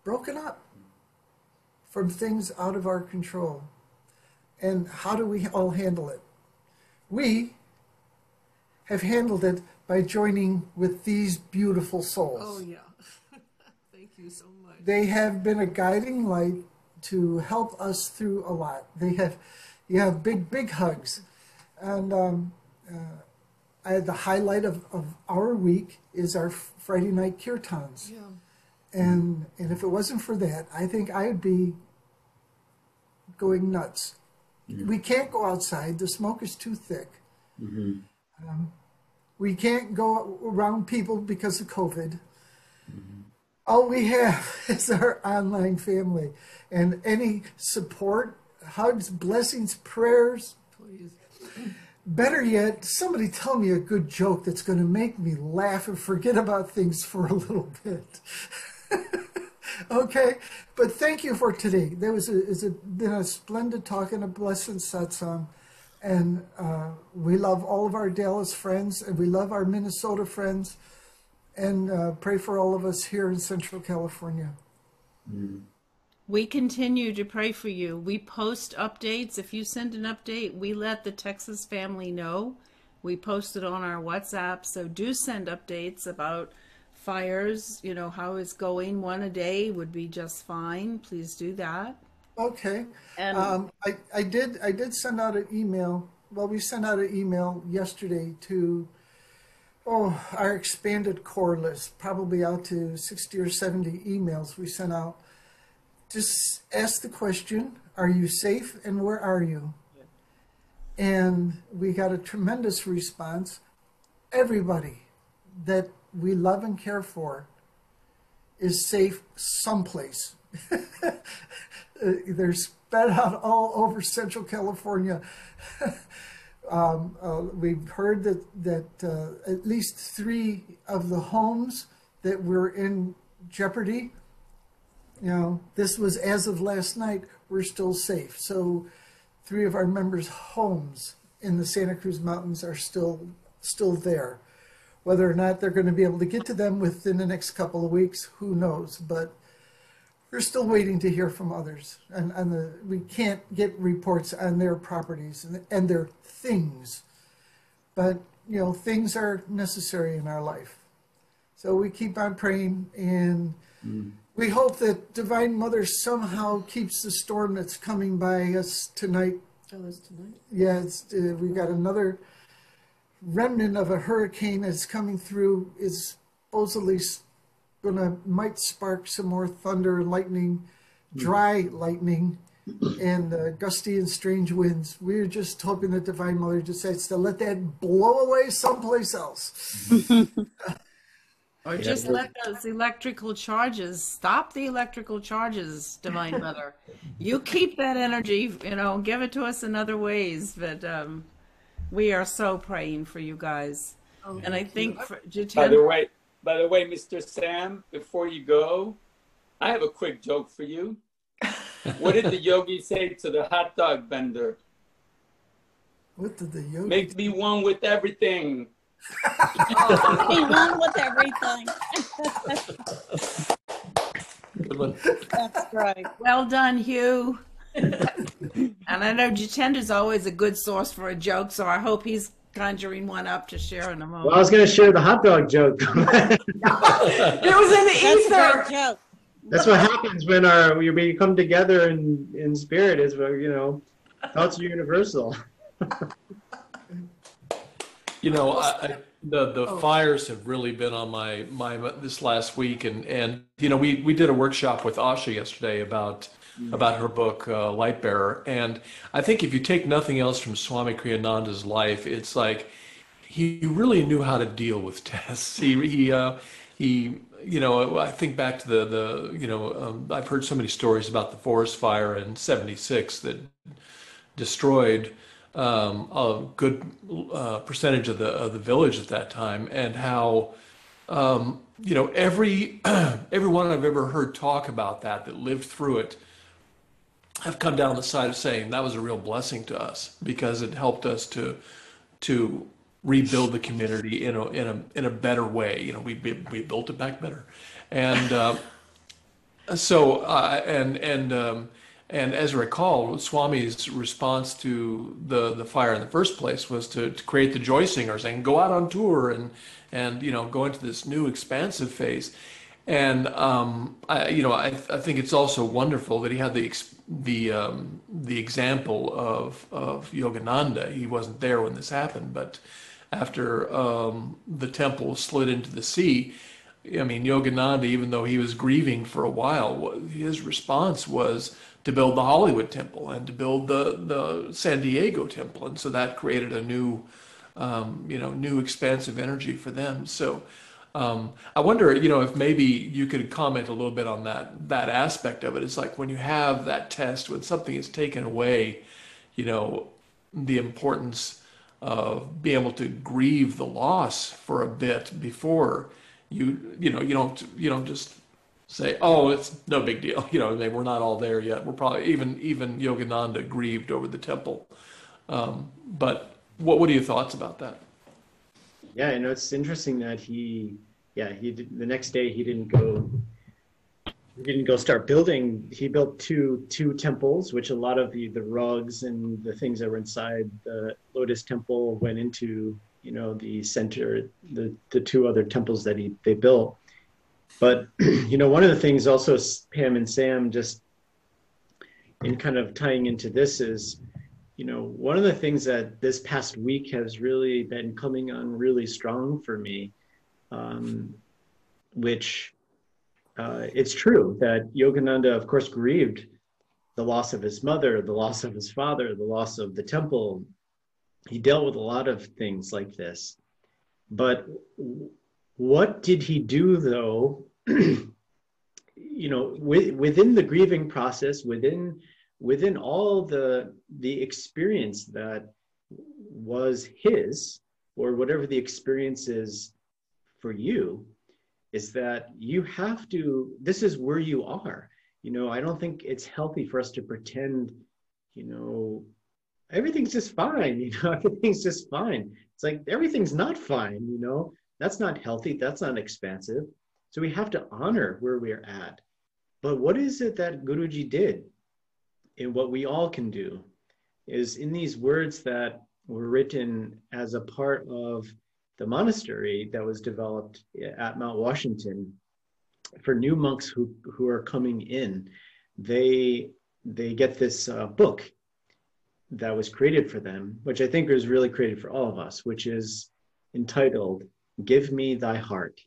broken up from things out of our control. And how do we all handle it? We have handled it by joining with these beautiful souls. Oh, yeah. Thank you so much. They have been a guiding light to help us through a lot. They have, big hugs. And the highlight of our week is our Friday night kirtans. Yeah. And if it wasn't for that, I think I would be going nuts. We can't go outside. The smoke is too thick. We can't go around people because of COVID. All we have is our online family. And any support, hugs, blessings, prayers. Please. Better yet, somebody tell me a good joke that's going to make me laugh and forget about things for a little bit. Okay, but thank you for today. There was been a splendid talk and a blessed satsang, and we love all of our Dallas friends, and we love our Minnesota friends, and pray for all of us here in Central California. We continue to pray for you. We post updates. If you send an update, we let the Texas family know. We post it on our WhatsApp, so do send updates about fires, you know, how it's going. One a day would be just fine. Please do that. Okay. And I did send out an email. Well, we sent out an email yesterday to our expanded core list, probably out to 60 or 70 emails we sent out. Just ask the question, are you safe and where are you? And we got a tremendous response. Everybody that we love and care for is safe someplace. They're spread out all over Central California. We've heard that at least 3 of the homes that were in jeopardy, you know, this was as of last night, we're still safe. So 3 of our members' homes in the Santa Cruz Mountains are still there. Whether or not they're going to be able to get to them within the next couple of weeks, who knows? But we're still waiting to hear from others. And we can't get reports on their properties and their things. But, you know, things are necessary in our life. So we keep on praying, and we hope that Divine Mother somehow keeps the storm that's coming by us tonight. Oh, that's tonight? Yeah, we got another remnant of a hurricane that's coming through. Is supposedly might spark some more thunder and lightning, dry lightning, and gusty and strange winds. We're just hoping that Divine Mother decides to let that blow away someplace else. or just let those electrical charges, stop the electrical charges, Divine Mother. You keep that energy, you know, give it to us in other ways. But we are so praying for you guys. Oh, and I think for By the way, Mr. Sam, before you go, I have a quick joke for you. What did the yogi say to the hot dog vendor? What did the yogi? Make me one with everything. Be one with everything. Good one. That's right. well done, Hugh. And I know Jitendra's always a good source for a joke, so I hope he's conjuring one up to share in a moment. Well, I was going to share the hot dog joke. It was in the That's a ether. great joke. That's what happens when we come together in spirit. Is where, you know, thoughts are universal. You know, the fires have really been on my this last week, and you know, we did a workshop with Asha yesterday about her book Light Bearer, and I think if you take nothing else from Swami Kriyananda's life, it's like he really knew how to deal with tests. He I think back to I've heard so many stories about the forest fire in '76 that destroyed a good percentage of the village at that time, and how everyone I've ever heard talk about that lived through it have come down the side of saying that was a real blessing to us, because it helped us to rebuild the community in a better way. We built it back better, and and as I recall, Swami's response to the fire in the first place was to create the Joy Singer, saying go out on tour and go into this new expansive phase. And I think it's also wonderful that he had the example of Yogananda. He wasn't there when this happened, but after the temple slid into the sea, I mean, Yogananda, even though he was grieving for a while, his response was to build the Hollywood temple and to build the San Diego temple, and so that created a new new expansive energy for them. So I wonder, if maybe you could comment a little bit on that aspect of it. It's like when you have that test, when something is taken away, the importance of being able to grieve the loss for a bit before you don't just say, oh, it's no big deal. We're not all there yet. We're probably even Yogananda grieved over the temple. But what are your thoughts about that? Yeah, it's interesting that he did, the next day he didn't go start building. He built two temples, which a lot of the rugs and the things that were inside the Lotus temple went into, the center, the two other temples that they built. But one of the things also Pam and Sam, just in kind of tying into this, is one of the things that this past week has really been coming on really strong for me, which it's true that Yogananda, of course, grieved the loss of his mother, the loss of his father, the loss of the temple. He dealt with a lot of things like this. But what did he do, though, within the grieving process, within all the experience that was his, or whatever the experience is for you, is that you have to, this is where you are. I don't think it's healthy for us to pretend, everything's just fine, everything's just fine. It's like, everything's not fine, that's not healthy, that's not expansive. So we have to honor where we're at. But what is it that Guruji did? And what we all can do is, in these words that were written as a part of the monastery that was developed at Mount Washington for new monks who are coming in, they get this book that was created for them, which I think was really created for all of us, which is entitled, Give Me Thy Heart.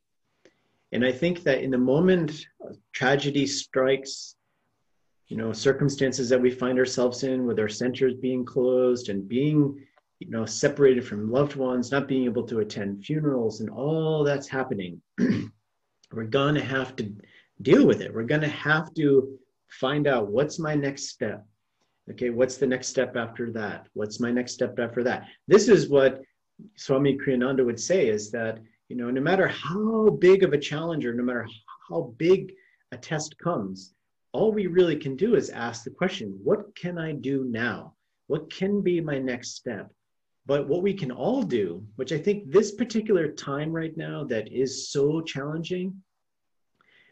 And I think that in the moment tragedy strikes, circumstances that we find ourselves in, with our centers being closed and being, separated from loved ones, not being able to attend funerals and all that's happening, we're going to have to deal with it. We're going to have to find out, what's my next step? Okay, what's the next step after that? What's my next step after that? This is what Swami Kriyananda would say, is that, no matter how big of a challenge, or no matter how big a test comes, all we really can do is ask the question, what can I do now? What can be my next step? But what we can all do, which I think this particular time right now that is so challenging,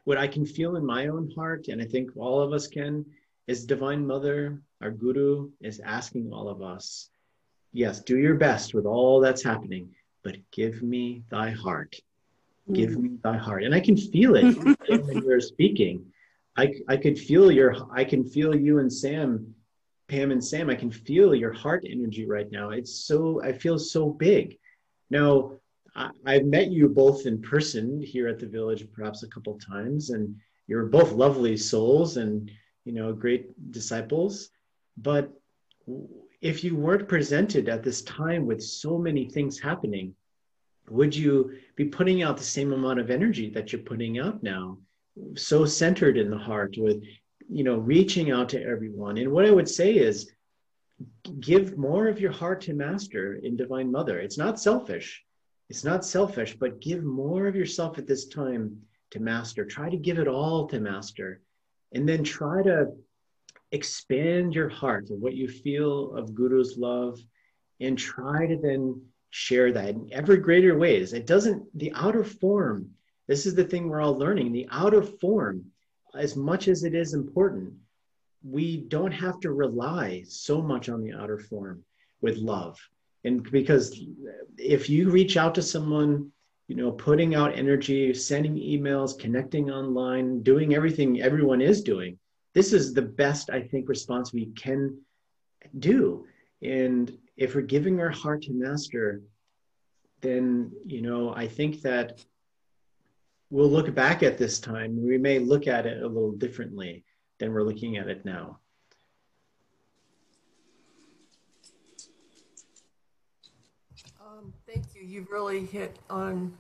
what I can feel in my own heart, and I think all of us can, is Divine Mother, our Guru, is asking all of us, yes, do your best with all that's happening, but give me thy heart. Give me thy heart. And I can feel it when you're speaking. I could feel you and Sam, Pam and Sam, I can feel your heart energy right now. I feel so big. Now, I've met you both in person here at the village perhaps a couple of times, and you're both lovely souls and, great disciples. But if you weren't presented at this time with so many things happening, would you be putting out the same amount of energy that you're putting out now? So centered in the heart with, reaching out to everyone. And what I would say is, give more of your heart to Master in Divine Mother. It's not selfish. It's not selfish, but give more of yourself at this time to Master. Try to give it all to Master. And then try to expand your heart of what you feel of Guru's love, and try to then share that in ever greater ways. The outer form, this is the thing we're all learning, the outer form, as much as it is important, we don't have to rely so much on the outer form with love. And because if you reach out to someone, putting out energy, sending emails, connecting online, doing everything everyone is doing, this is the best, I think, response we can do. And if we're giving our heart to Master, then, I think that we'll look back at this time. We may look at it a little differently than we're looking at it now. Thank you. You've really hit on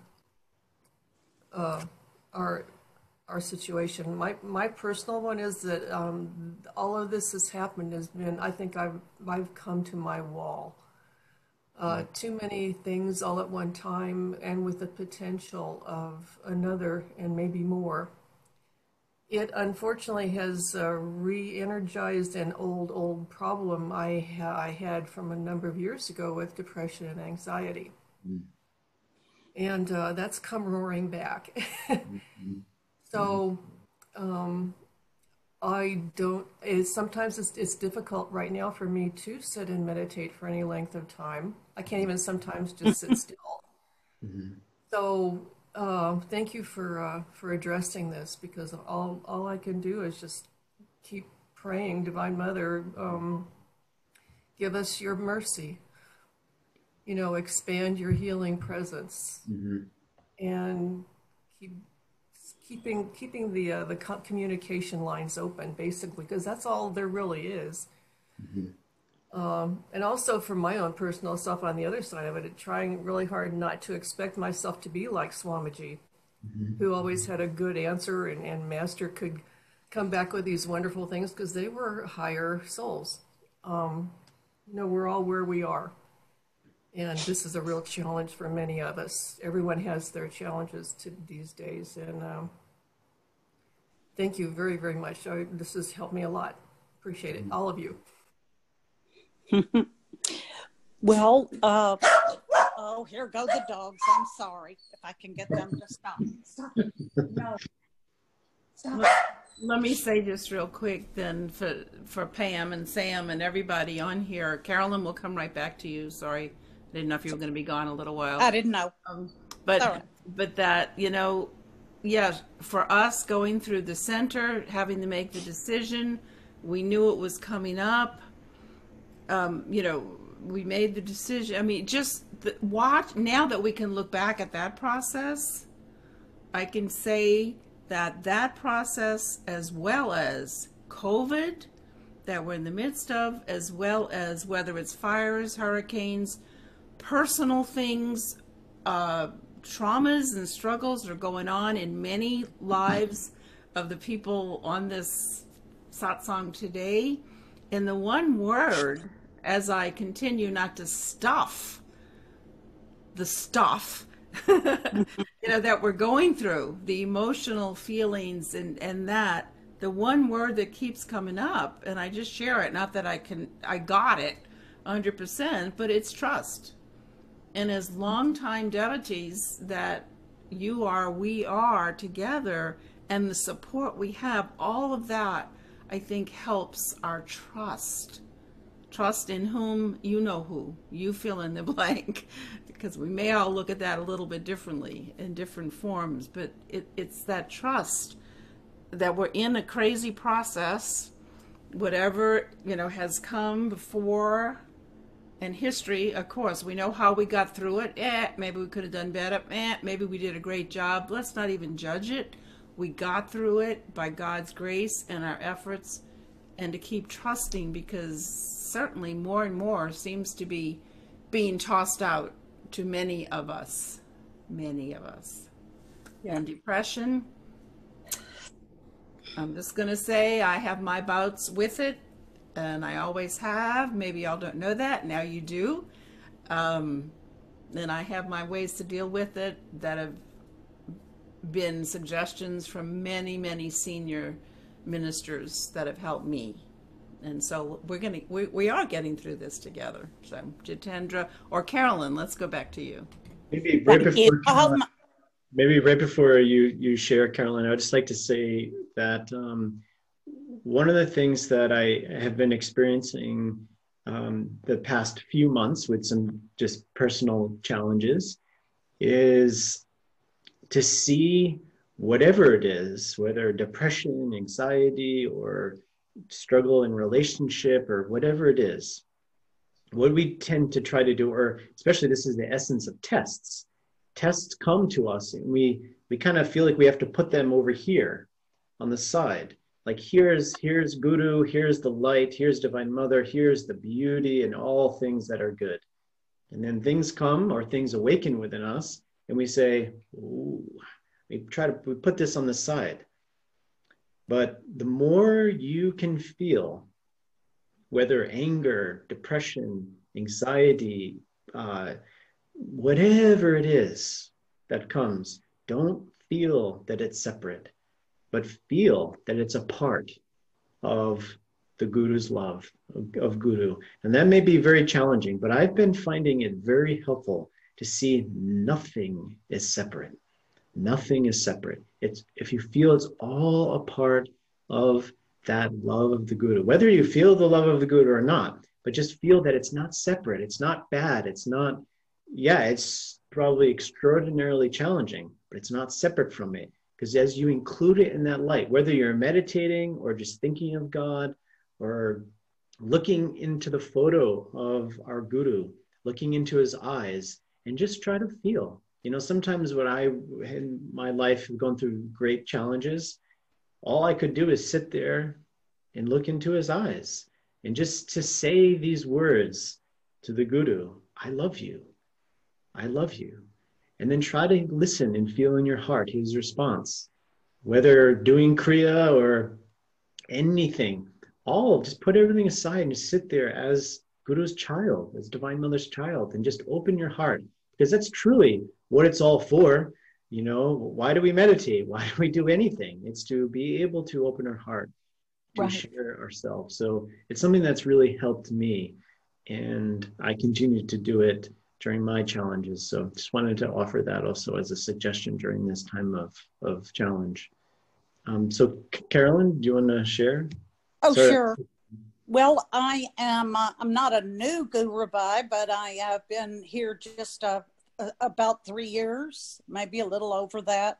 our situation. My personal one is that all of this has happened has been, I think I've come to my wall. Too many things all at one time, and with the potential of another and maybe more. It unfortunately has re-energized an old problem I had from a number of years ago with depression and anxiety. And that's come roaring back. So sometimes it's difficult right now for me to sit and meditate for any length of time. I can't even sometimes just sit still. So thank you for addressing this, because all I can do is just keep praying, Divine Mother, give us your mercy, expand your healing presence, and keeping the communication lines open, basically, because that's all there really is. And also for my own personal self, on the other side of it, trying really hard not to expect myself to be like Swamiji, who always had a good answer, and Master could come back with these wonderful things because they were higher souls. We're all where we are. And this is a real challenge for many of us. Everyone has their challenges these days. And thank you very, very much. This has helped me a lot. Appreciate it, all of you. Well, here go the dogs. I'm sorry. If I can get them to stop. Stop. No. Stop. Let me say just real quick then, for Pam and Sam and everybody on here. Carolyn, will come right back to you. Sorry. I didn't know if you were going to be gone a little while. I didn't know. But that, yes, for us going through the center, having to make the decision, we knew it was coming up. We made the decision. I mean, just watch, now that we can look back at that process, I can say that process, as well as COVID that we're in the midst of, as well as whether it's fires, hurricanes, personal things, traumas and struggles that are going on in many lives of the people on this satsang today. And the one word, as I continue not to stuff the stuff that we're going through, the emotional feelings and that, the one word that keeps coming up, and I just share it, not that I got it 100%, but it's trust. And as longtime devotees that we are together, and the support we have, all of that, I think, helps our trust. Trust in whom, who, you fill in the blank, because we may all look at that a little bit differently in different forms, but it's that trust that we're in a crazy process, whatever, has come before in history. Of course, we know how we got through it. Maybe we could have done better. Maybe we did a great job. Let's not even judge it. We got through it by God's grace and our efforts, and to keep trusting, because certainly more and more seems to be being tossed out to many of us. many of us. And depression, I'm just going to say I have my bouts with it, and I always have. Maybe y'all don't know that. Now you do. And I have my ways to deal with it that have been suggestions from many, many senior ministers that have helped me. And so we are getting through this together. So Jitendra or Carolyn, let's go back to you. Maybe right before Carolyn, maybe right before you share, Carolyn, I would just like to say that one of the things that I have been experiencing the past few months with some just personal challenges is to see whatever it is, whether depression, anxiety, or struggle in relationship, or whatever it is, what we tend to try to do, or especially this is the essence of tests. Tests come to us and we kind of feel like we have to put them over here on the side. Like here's Guru, here's the light, here's Divine Mother, here's the beauty and all things that are good. And then things come or things awaken within us and we say, ooh, we put this on the side. But the more you can feel, whether anger, depression, anxiety, whatever it is that comes, don't feel that it's separate, but feel that it's a part of the Guru's love, of Guru. And that may be very challenging, but I've been finding it very helpful to see nothing is separate. Nothing is separate. It's if you feel it's all a part of that love of the Guru, whether you feel the love of the Guru or not, but just feel that it's not separate. It's not bad. It's not, yeah, it's probably extraordinarily challenging, but it's not separate from it. Because as you include it in that light, whether you're meditating or just thinking of God or looking into the photo of our Guru, looking into his eyes, and just try to feel. You know, sometimes when I, in my life, have gone through great challenges, all I could do is sit there and look into his eyes and just to say these words to the Guru, I love you. I love you. And then try to listen and feel in your heart his response, whether doing Kriya or anything, just put everything aside and just sit there as Guru's child, as Divine Mother's child, and just open your heart, because that's truly what it's all for. You know, why do we meditate? Why do we do anything? It's to be able to open our heart, to share ourselves. So it's something that's really helped me, and I continue to do it during my challenges. So just wanted to offer that also as a suggestion during this time of challenge. So Carolyn, do you want to share? Oh, sorry. Sure. Well, I'm not a new Guru Bhai, but I have been here just about 3 years, maybe a little over that.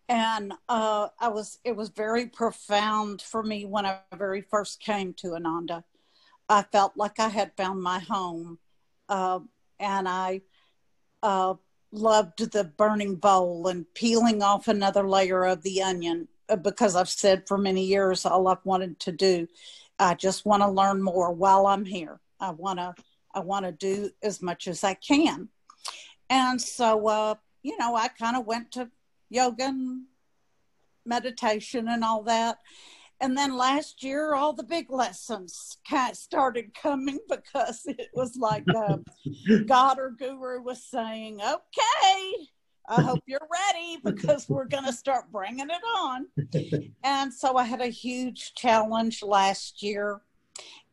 And it was very profound for me when I very first came to Ananda. I felt like I had found my home. And I loved the burning bowl and peeling off another layer of the onion, because I've said for many years all I've wanted to do. I just want to learn more while I'm here. I want to do as much as I can. And so, you know, I kind of went to yoga and meditation and all that. And then last year, all the big lessons kind of started coming, because it was like God or Guru was saying, okay, I hope you're ready, because we're going to start bringing it on. And so I had a huge challenge last year.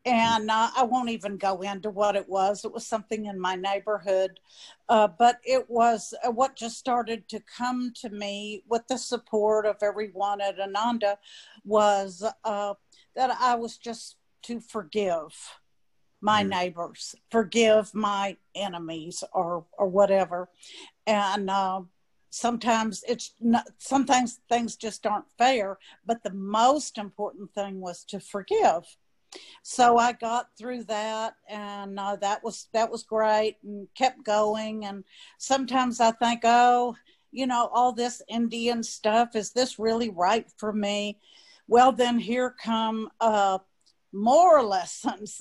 And I won't even go into what it was. It was something in my neighborhood. But it was what just started to come to me with the support of everyone at Ananda was that I was just to forgive my neighbors, forgive my enemies or whatever. And sometimes sometimes things just aren't fair. But the most important thing was to forgive. So I got through that, and that was great, and kept going. And sometimes I think, oh, you know, all this Indian stuff, is this really right for me? Well, then here come more lessons.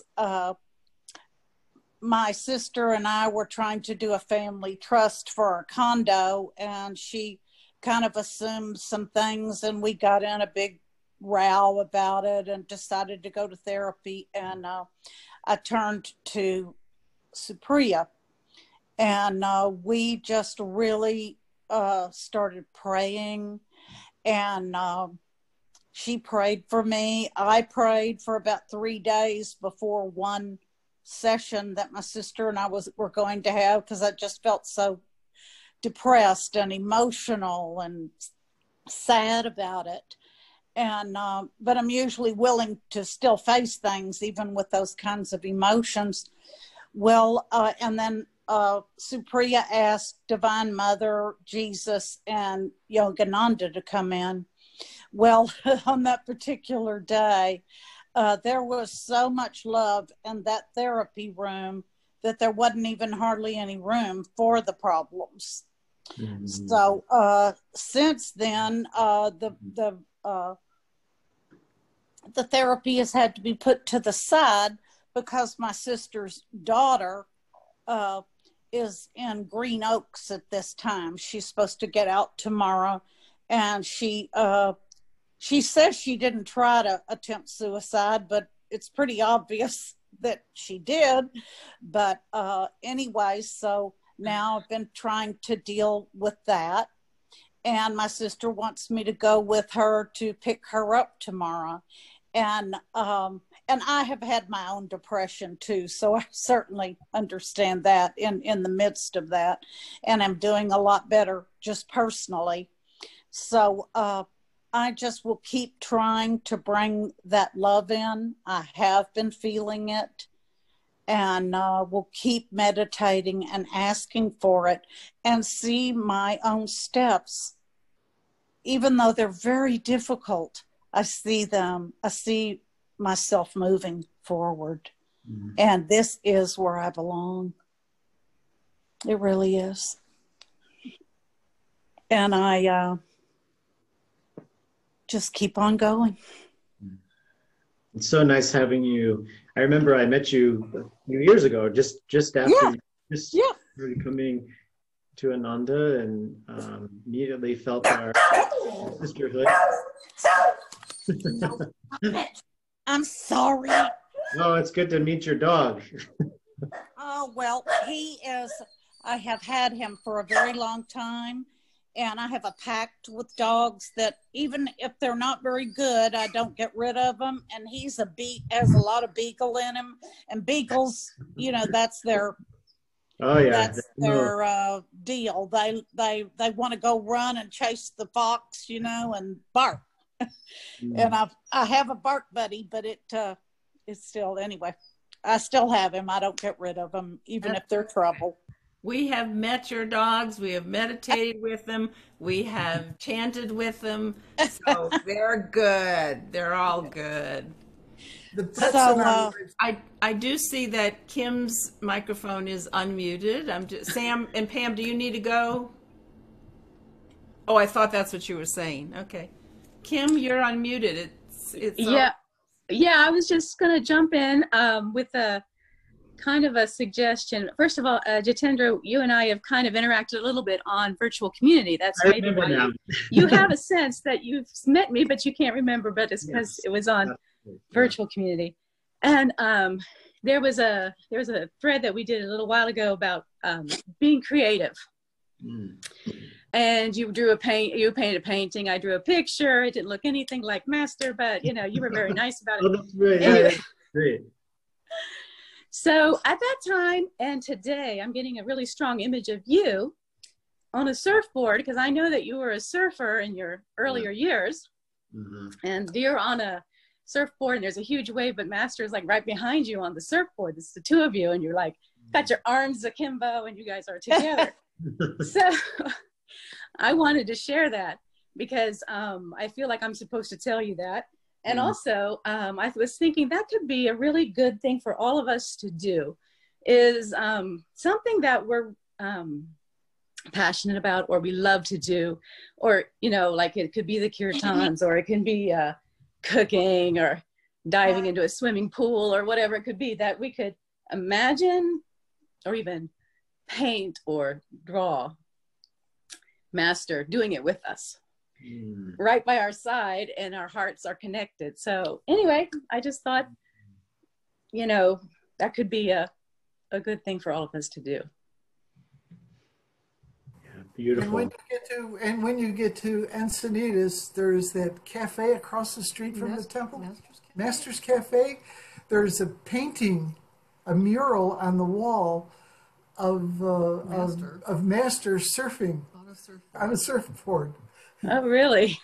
my sister and I were trying to do a family trust for our condo, and she kind of assumed some things, and we got in a big row about it and decided to go to therapy. And I turned to Supriya, and we just really started praying, and she prayed for me. I prayed for about 3 days before one session that my sister and I were going to have, because I just felt so depressed and emotional and sad about it. And but I'm usually willing to still face things even with those kinds of emotions. Well, and then Supriya asked Divine Mother, Jesus, and Yogananda to come in. Well, on that particular day, there was so much love in that therapy room that there wasn't even hardly any room for the problems. Mm-hmm. So since then, the therapy has had to be put to the side because my sister's daughter is in Green Oaks at this time. She's supposed to get out tomorrow, and she says she didn't try to attempt suicide, but it's pretty obvious that she did. But anyway, so now I've been trying to deal with that. And my sister wants me to go with her to pick her up tomorrow. And I have had my own depression too, so I certainly understand that in the midst of that. And I'm doing a lot better just personally. So I just will keep trying to bring that love in. I have been feeling it, and will keep meditating and asking for it, and see my own steps. Even though they're very difficult, I see them. I see myself moving forward. Mm-hmm. And this is where I belong. It really is. And I just keep on going. It's so nice having you. I remember I met you a few years ago, just after you started coming to Ananda, and immediately felt our sisterhood. I'm sorry. No, it's good to meet your dog. Oh, well, he is, I have had him for a very long time. And I have a pact with dogs that even if they're not very good, I don't get rid of them. And he's has a lot of beagle in him. And beagles, that's their that's their deal. They want to go run and chase the fox, and bark. And I have a bark buddy, but it's still, anyway, I still have him. I don't get rid of them, even if they're trouble. We have met your dogs. We have meditated with them. We have chanted with them. So they're good. They're all good. I do see that Kim's microphone is unmuted. Sam and Pam, do you need to go? Oh, I thought that's what you were saying. Okay. Kim, you're unmuted. Yeah, I was just going to jump in with a kind of a suggestion. First of all, Jitendra, you and I have kind of interacted a little bit on virtual community. That's maybe why you have a sense that you've met me, but you can't remember, but it's because it was on virtual community. And there was a thread that we did a little while ago about being creative. And you painted a painting, I drew a picture. It didn't look anything like Master, but you were very nice about it. Oh, that's great. Anyway. Great. So at that time and today, I'm getting a really strong image of you on a surfboard, because I know that you were a surfer in your earlier years. Mm-hmm. And you're on a surfboard and there's a huge wave, but Master is like right behind you on the surfboard. It's the two of you, and you're like, got your arms akimbo, and you guys are together. So I wanted to share that because I feel like I'm supposed to tell you that. And also, I was thinking that could be a really good thing for all of us to do, is something that we're passionate about, or we love to do, or, like it could be the kirtans, or it can be cooking, or diving into a swimming pool, or whatever it could be, that we could imagine or even paint or draw, Master doing it with us, right by our side, and our hearts are connected. So anyway, I just thought, you know, that could be a good thing for all of us to do. Yeah, beautiful. And when you get to Encinitas, there's that cafe across the street from the temple, Master's Cafe. There's a painting, a mural on the wall of Master surfing on a surfboard. Oh, really?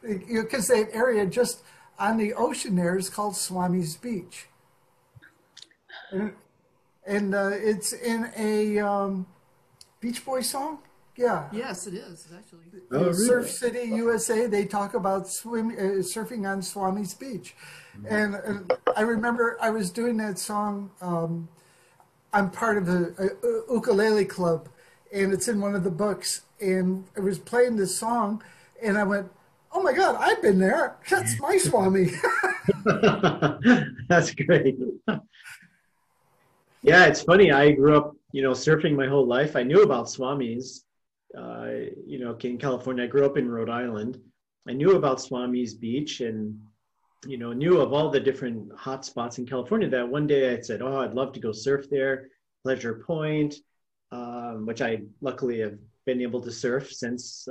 Because that area just on the ocean there is called Swami's Beach. And it's in a Beach Boy song? Yeah. Yes, it is, actually. Oh, really? Surf City, USA, they talk about surfing on Swami's Beach. And I remember I was doing that song. I'm part of a ukulele club, and it's in one of the books. And I was playing this song, and I went, "Oh my God, I've been there. That's my Swami." That's great. Yeah, it's funny. I grew up, surfing my whole life. I knew about Swamis, in California. I grew up in Rhode Island. I knew about Swami's Beach and, knew of all the different hot spots in California. That one day I said, "Oh, I'd love to go surf there." Pleasure Point, which I luckily have been able to surf since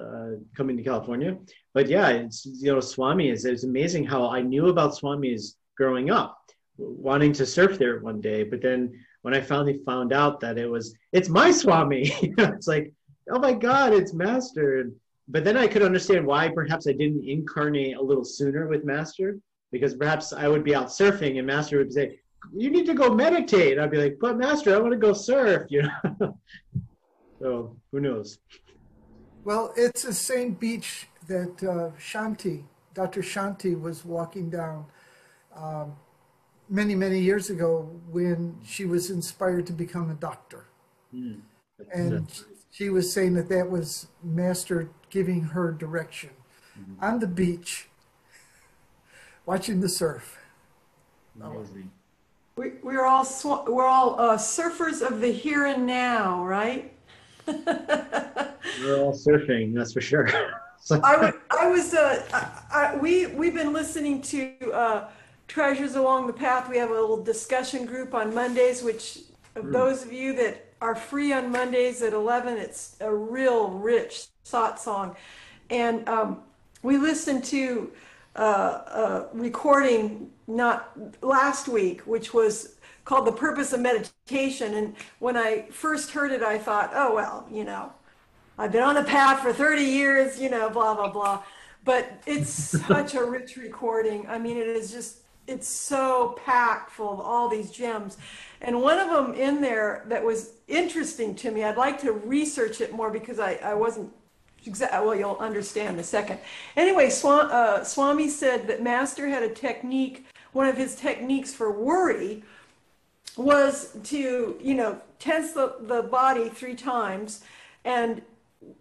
coming to California. But yeah, it's, Swami it's amazing how I knew about Swamis growing up, wanting to surf there one day. But then when I finally found out that it's my Swami, it's like, oh my God, it's Master. But then I could understand why perhaps I didn't incarnate a little sooner with Master, because perhaps I would be out surfing and Master would say, "You need to go meditate." And I'd be like, "But Master, I want to go surf," So who knows? Well, it's the same beach that Dr. Shanti was walking down many, many years ago when she was inspired to become a doctor. And she was saying that was Master giving her direction on the beach, watching the surf. Amazing. We're all surfers of the here and now, right? We're all surfing, that's for sure. We've been listening to Treasures Along the Path. We have a little discussion group on Mondays, which those of you that are free on Mondays at 11, it's a real rich Satsang. And we listened to a recording not last week, which was called The Purpose of Meditation. And when I first heard it, I thought, oh, well, I've been on the path for 30 years, blah, blah, blah. But it's such a rich recording. I mean, it's so packed full of all these gems. And one of them in there that was interesting to me, I'd like to research it more because I wasn't well, you'll understand in a second. Anyway, Swami said that Master had a technique. One of his techniques for worry was to, tense the body 3 times. And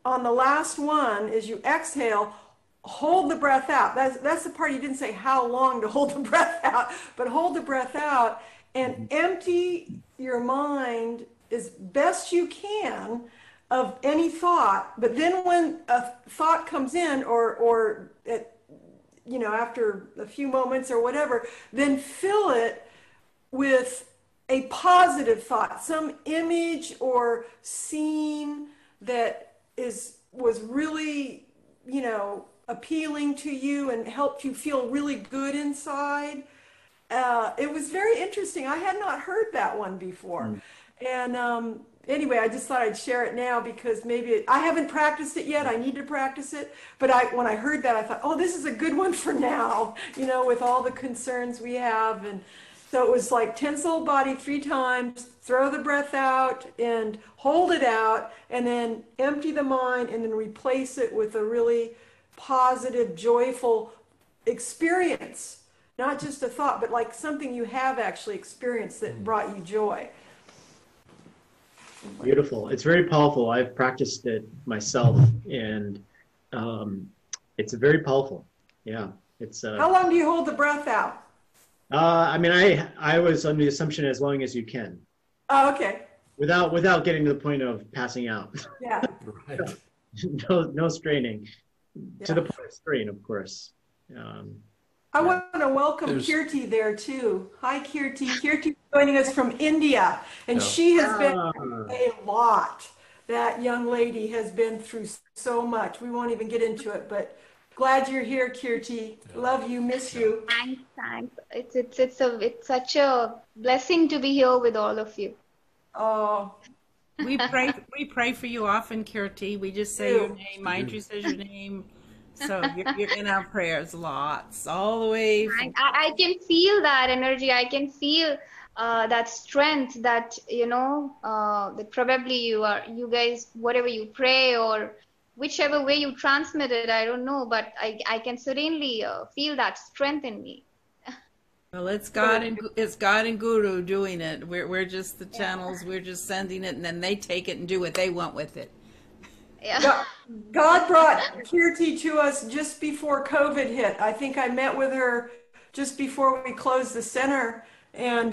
on the last one, as you exhale, hold the breath out. That's the part he didn't say how long to hold the breath out, but hold the breath out and empty your mind as best you can of any thought. But then when a thought comes in or after a few moments or whatever, then fill it with a positive thought, some image or scene that was really, appealing to you and helped you feel really good inside. It was very interesting. I had not heard that one before. And anyway, I just thought I'd share it now because maybe I haven't practiced it yet. I need to practice it. But when I heard that, I thought, oh, this is a good one for now, with all the concerns we have. And so it was like tense the whole body 3 times, throw the breath out and hold it out, and then empty the mind and then replace it with a really positive, joyful experience. Not just a thought, but like something you have actually experienced that brought you joy. Beautiful. It's very powerful. I've practiced it myself, and it's very powerful. Yeah. It's. How long do you hold the breath out? I was under the assumption as long as you can. Oh, okay. Without getting to the point of passing out. Yeah. Right. No straining. To the Yeah. point of strain, of course. I Yeah. want to welcome There's- Kirti there too. Hi, Kirti. Kirti joining us from India, and Yeah. she has been Ah, a lot. That young lady has been through so much. We won't even get into it, but glad you're here, Kirti. Love you, miss you. Thanks, thanks. It's such a blessing to be here with all of you. Oh, We pray for you often, Kirti. We just say your name. Mindju says your name. So you're in our prayers lots, all the way from I can feel that energy. I can feel that strength that, that probably you guys, whatever you pray or whichever way you transmit it, I don't know, but I can certainly feel that strength in me. well, it's God and Guru doing it. We're just the channels. We're just sending it, and then they take it and do what they want with it. Yeah. God brought Kirti to us just before COVID hit. I think I met with her just before we closed the center, and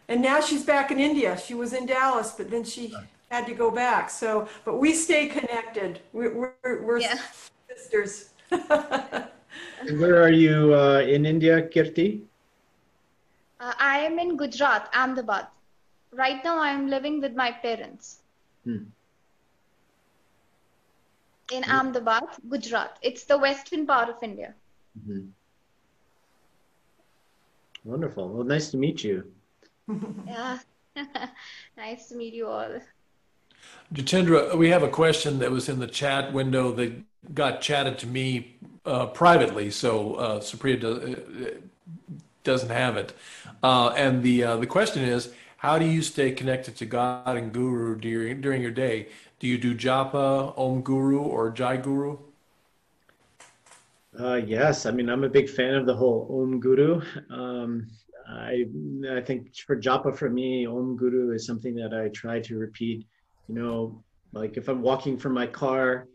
now she's back in India. She was in Dallas, but then she had to go back. So, but we stay connected. We're sisters. and where are you in India, Kirti? I am in Gujarat, Ahmedabad. Right now, I am living with my parents in Ahmedabad, Gujarat. It's the western part of India. Mm-hmm. Wonderful. Well, nice to meet you. Yeah. Nice to meet you all. Jitendra, we have a question that was in the chat window that got chatted to me privately, so Supriya doesn't have it. And the question is, how do you stay connected to God and Guru during your day? Do you do japa, Om Guru, or Jai Guru? Yes, I mean, I'm a big fan of the whole Om Guru. I think for japa, for me, Om Guru is something that I try to repeat. Like if I'm walking from my car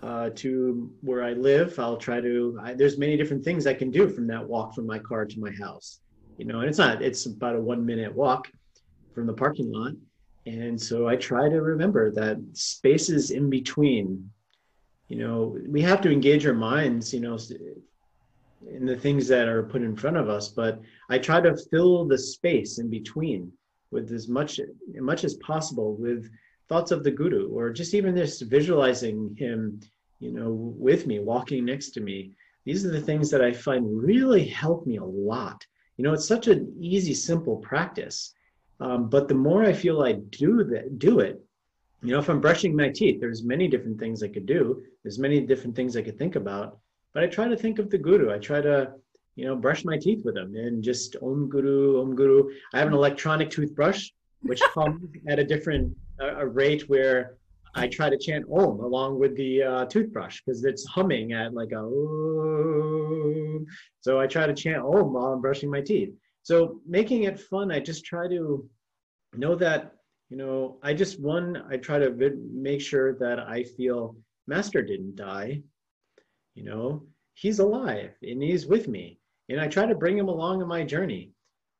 to where I live, I'll try to. There's many different things I can do from that walk from my car to my house. And it's about a 1-minute walk from the parking lot. And so I try to remember that spaces in between. We have to engage our minds, in the things that are put in front of us, but I try to fill the space in between with as much as possible with thoughts of the Guru, or just even just visualizing him, with me, walking next to me. These are the things that I find really help me a lot. It's such an easy, simple practice. But the more I feel I do it, if I'm brushing my teeth, there's many different things I could do. There's many different things I could think about, but I try to think of the Guru. I try to, brush my teeth with him and just Om Guru, Om Guru. I have an electronic toothbrush, which hums at a different rate, where I try to chant Om along with the toothbrush, because it's humming at like a Om. So I try to chant Om while I'm brushing my teeth. So making it fun, I just try to know that, I try to make sure that I feel Master didn't die. He's alive and he's with me. And I try to bring him along on my journey.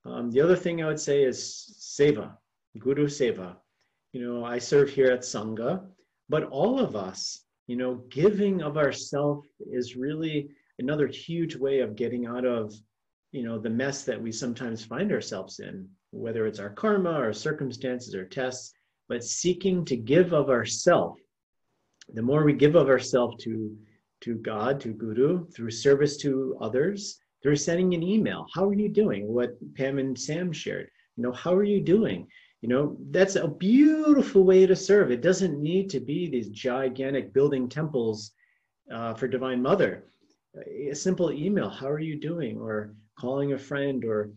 The other thing I would say is Seva, Guru Seva. I serve here at Sangha, but all of us, giving of ourselves is really another huge way of getting out of, the mess that we sometimes find ourselves in, whether it's our karma or circumstances or tests, but seeking to give of ourselves. The more we give of ourselves to God, to Guru, through service to others, through sending an email. How are you doing? What Pam and Sam shared. How are you doing? That's a beautiful way to serve. It doesn't need to be these gigantic building temples for Divine Mother. A simple email, how are you doing? Or calling a friend, or,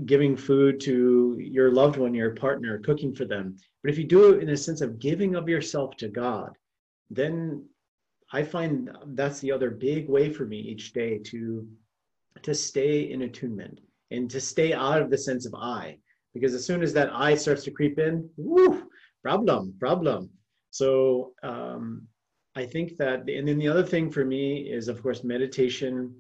giving food to your loved one, your partner, cooking for them. But if you do it in a sense of giving of yourself to God, then I find that's the other big way for me each day to stay in attunement and to stay out of the sense of I. Because as soon as that I starts to creep in, woo, problem. So I think that, and then the other thing for me is, of course, meditation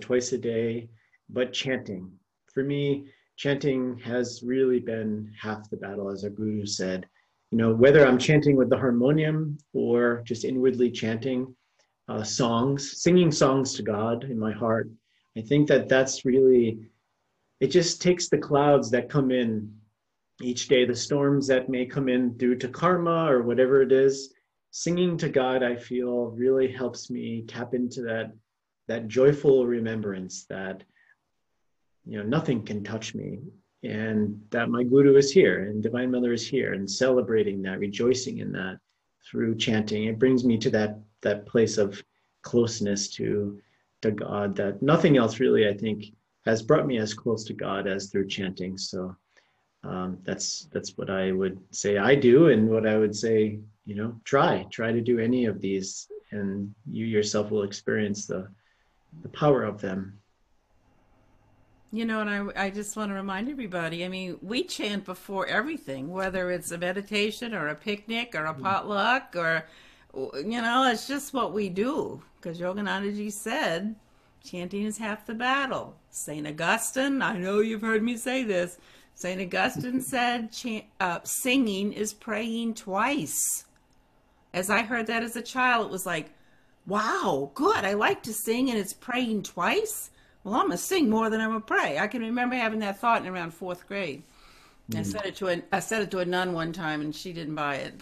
twice a day, but chanting. For me, chanting has really been half the battle, as our guru said. You know, whether I'm chanting with the harmonium or just inwardly chanting songs, singing songs to God in my heart, I think that that's really, it just takes the clouds that come in each day, the storms that may come in due to karma or whatever it is. Singing to God, I feel, really helps me tap into that joyful remembrance that, you know, nothing can touch me, and that my guru is here and Divine Mother is here, and celebrating that, rejoicing in that through chanting. It brings me to that place of closeness to God that nothing else really, I think, has brought me as close to God as through chanting. So that's what I would say I do, and what I would say, you know, try to do any of these, and you yourself will experience the power of them. You know, and I just want to remind everybody, I mean, we chant before everything, whether it's a meditation or a picnic or a potluck or, you know, it's just what we do. Because Yoganandaji said, chanting is half the battle. St. Augustine, I know you've heard me say this, St. Augustine said singing is praying twice. As I heard that as a child, it was like, wow, good, I like to sing and it's praying twice? Well, I'm going to sing more than I'm going to pray. I can remember having that thought in around 4th grade. I said it to a nun one time and she didn't buy it.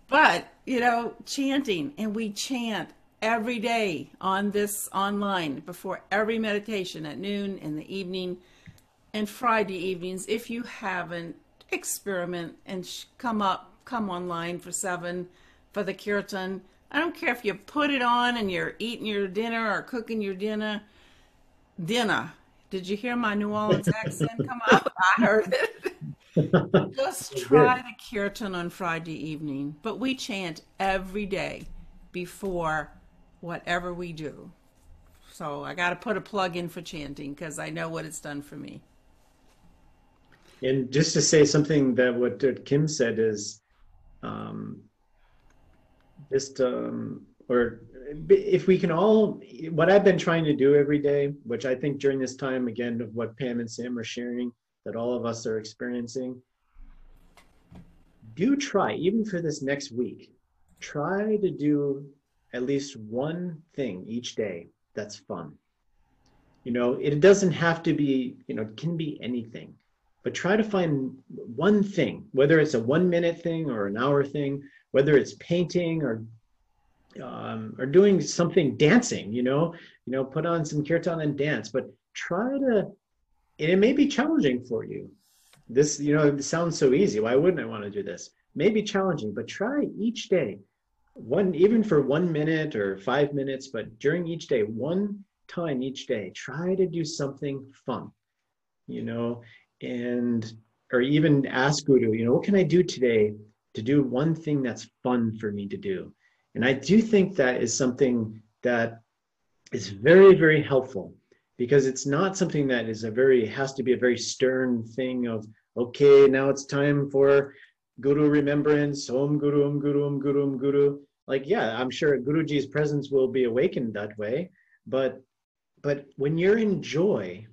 But you know, chanting, and we chant every day on this online before every meditation at noon, in the evening, and Friday evenings. If you haven't, experiment and come online for 7 for the kirtan. I don't care if you put it on and you're eating your dinner or cooking your dinner. Did you hear my New Orleans accent come out? I heard it. Just try the kirtan on Friday evening. But we chant every day before whatever we do. So I got to put a plug in for chanting because I know what it's done for me. And just to say something that what Kim said is, or if we can all, what I've been trying to do every day, which I think during this time, again, of what Pam and Sam are sharing, that all of us are experiencing, do try, even for this next week, try to do at least one thing each day that's fun. You know, it doesn't have to be, you know, it can be anything, but try to find one thing, whether it's a 1-minute thing or an hour thing, whether it's painting or doing something, dancing, you know, put on some kirtan and dance, but try to, and it may be challenging for you. This, you know, it sounds so easy. Why wouldn't I want to do this? Maybe challenging, but try each day, even for 1 minute or 5 minutes, but during each day, one time each day, try to do something fun, you know, or even ask Guru, you know, what can I do today to do one thing that's fun for me to do? And I do think that is something that is very, very helpful, because it's not something that has to be a very stern thing of, okay, now it's time for Guru remembrance, Om Guru, Om Guru, Om Guru, Om Guru. Like, yeah, I'm sure Guruji's presence will be awakened that way. But when you're in joy,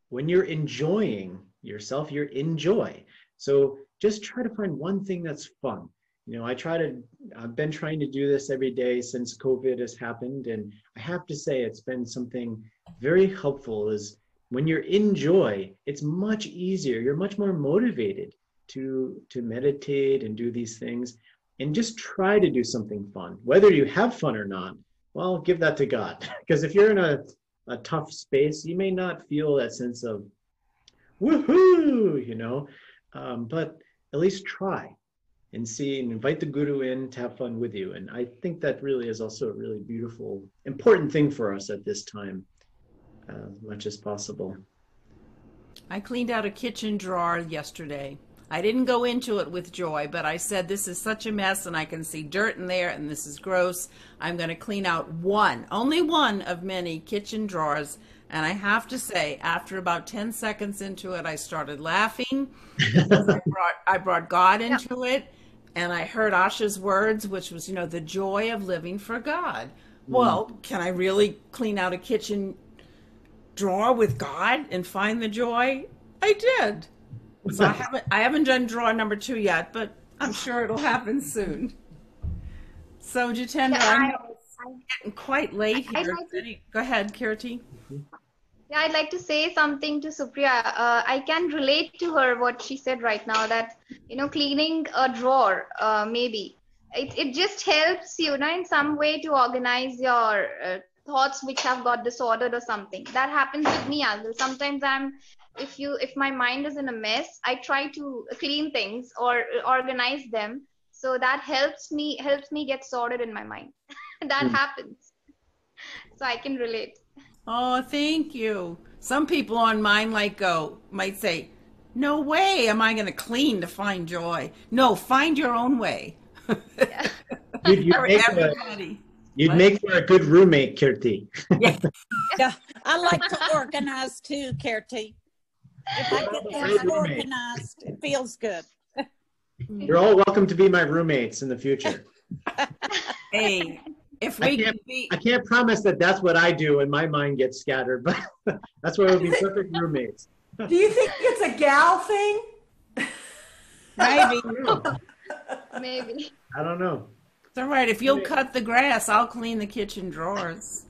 when you're enjoying yourself, you're in joy. So just try to find one thing that's fun. You know, I've been trying to do this every day since COVID has happened. And I have to say, it's been something very helpful. Is when you're in joy, it's much easier. You're much more motivated to meditate and do these things, and just try to do something fun. Whether you have fun or not, well, give that to God. Because if you're in a tough space, you may not feel that sense of woohoo, you know, but at least try and see, and invite the Guru in to have fun with you. And I think that really is also a really beautiful, important thing for us at this time, as much as possible. I cleaned out a kitchen drawer yesterday. I didn't go into it with joy, but I said, this is such a mess and I can see dirt in there and this is gross. I'm going to clean out only one of many kitchen drawers. And I have to say, after about 10 seconds into it, I started laughing because I brought God into it. And I heard Asha's words, which was, you know, the joy of living for God. Well, can I really clean out a kitchen draw with God and find the joy, I did. So I haven't done draw number 2 yet, but I'm sure it'll happen soon. So Jitendra, Yeah, I know it's getting quite late I'd here. like to, Go ahead, Kirti. yeah, I'd like to say something to Supriya. I can relate to her what she said right now, that cleaning a drawer, maybe it just helps you, in some way to organize your thoughts which have got disordered or something. That happens with me as well. Sometimes if my mind is in a mess, I try to clean things or organize them. So that helps me get sorted in my mind. That happens. So I can relate. Oh, thank you. Some people on Mind Like Go might say, no way am I going to clean to find joy. No, find your own way. Yeah. You'd For make everybody. you'd make for a good roommate, Kirti. Yeah. Yeah, I like to organize too, Kirti. If I get things organized, it feels good. You're all welcome to be my roommates in the future. Hey, if we can be, I can't promise that that's what I do when my mind gets scattered, but that's why we'll be perfect roommates. Do you think it's a gal thing? maybe. Maybe. I don't know. It's all right. If you'll cut the grass, I'll clean the kitchen drawers.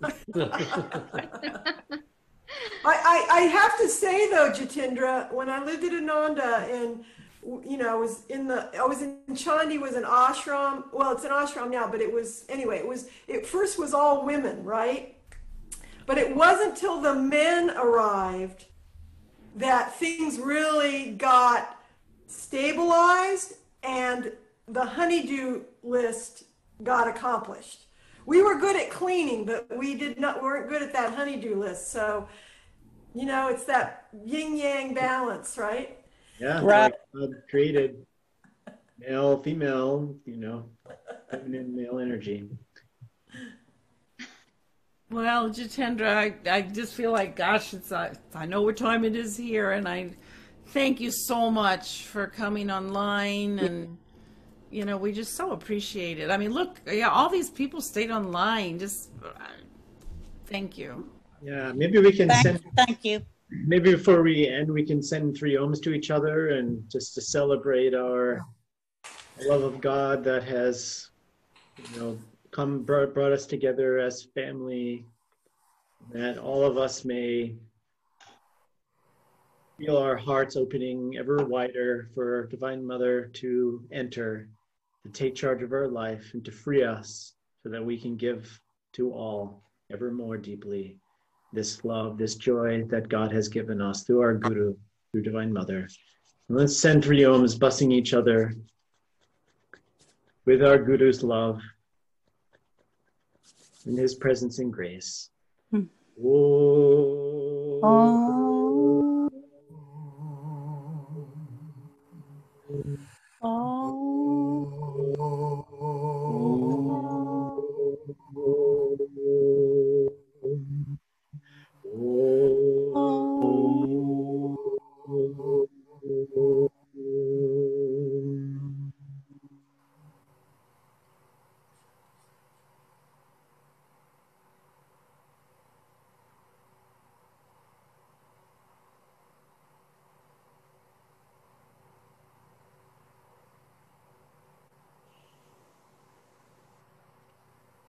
I have to say though, Jitendra, when I lived at Ananda and I was in Chandi, was an ashram. Well, it's an ashram now, but it first was all women, right? But it wasn't till the men arrived that things really got stabilized and the honeydew list got accomplished. We were good at cleaning, but weren't good at that honeydew list. So, it's that yin yang balance, right? Yeah, Right. like God created male, female, feminine, male energy. Well, Jitendra, I just feel like, gosh, I know what time it is here, and I thank you so much for coming online, and we just so appreciate it. I mean, look, yeah, all these people stayed online. Just thank you. Yeah, maybe we can Thank you. Maybe before we end, we can send 3 ohms to each other and just to celebrate our love of God that has, brought us together as family, that all of us may feel our hearts opening ever wider for Divine Mother to enter, to take charge of our life and to free us so that we can give to all ever more deeply this love, this joy that God has given us through our Guru, through Divine Mother. And let's send 3 ohms, blessing each other with our Guru's love in his presence and grace. Oh.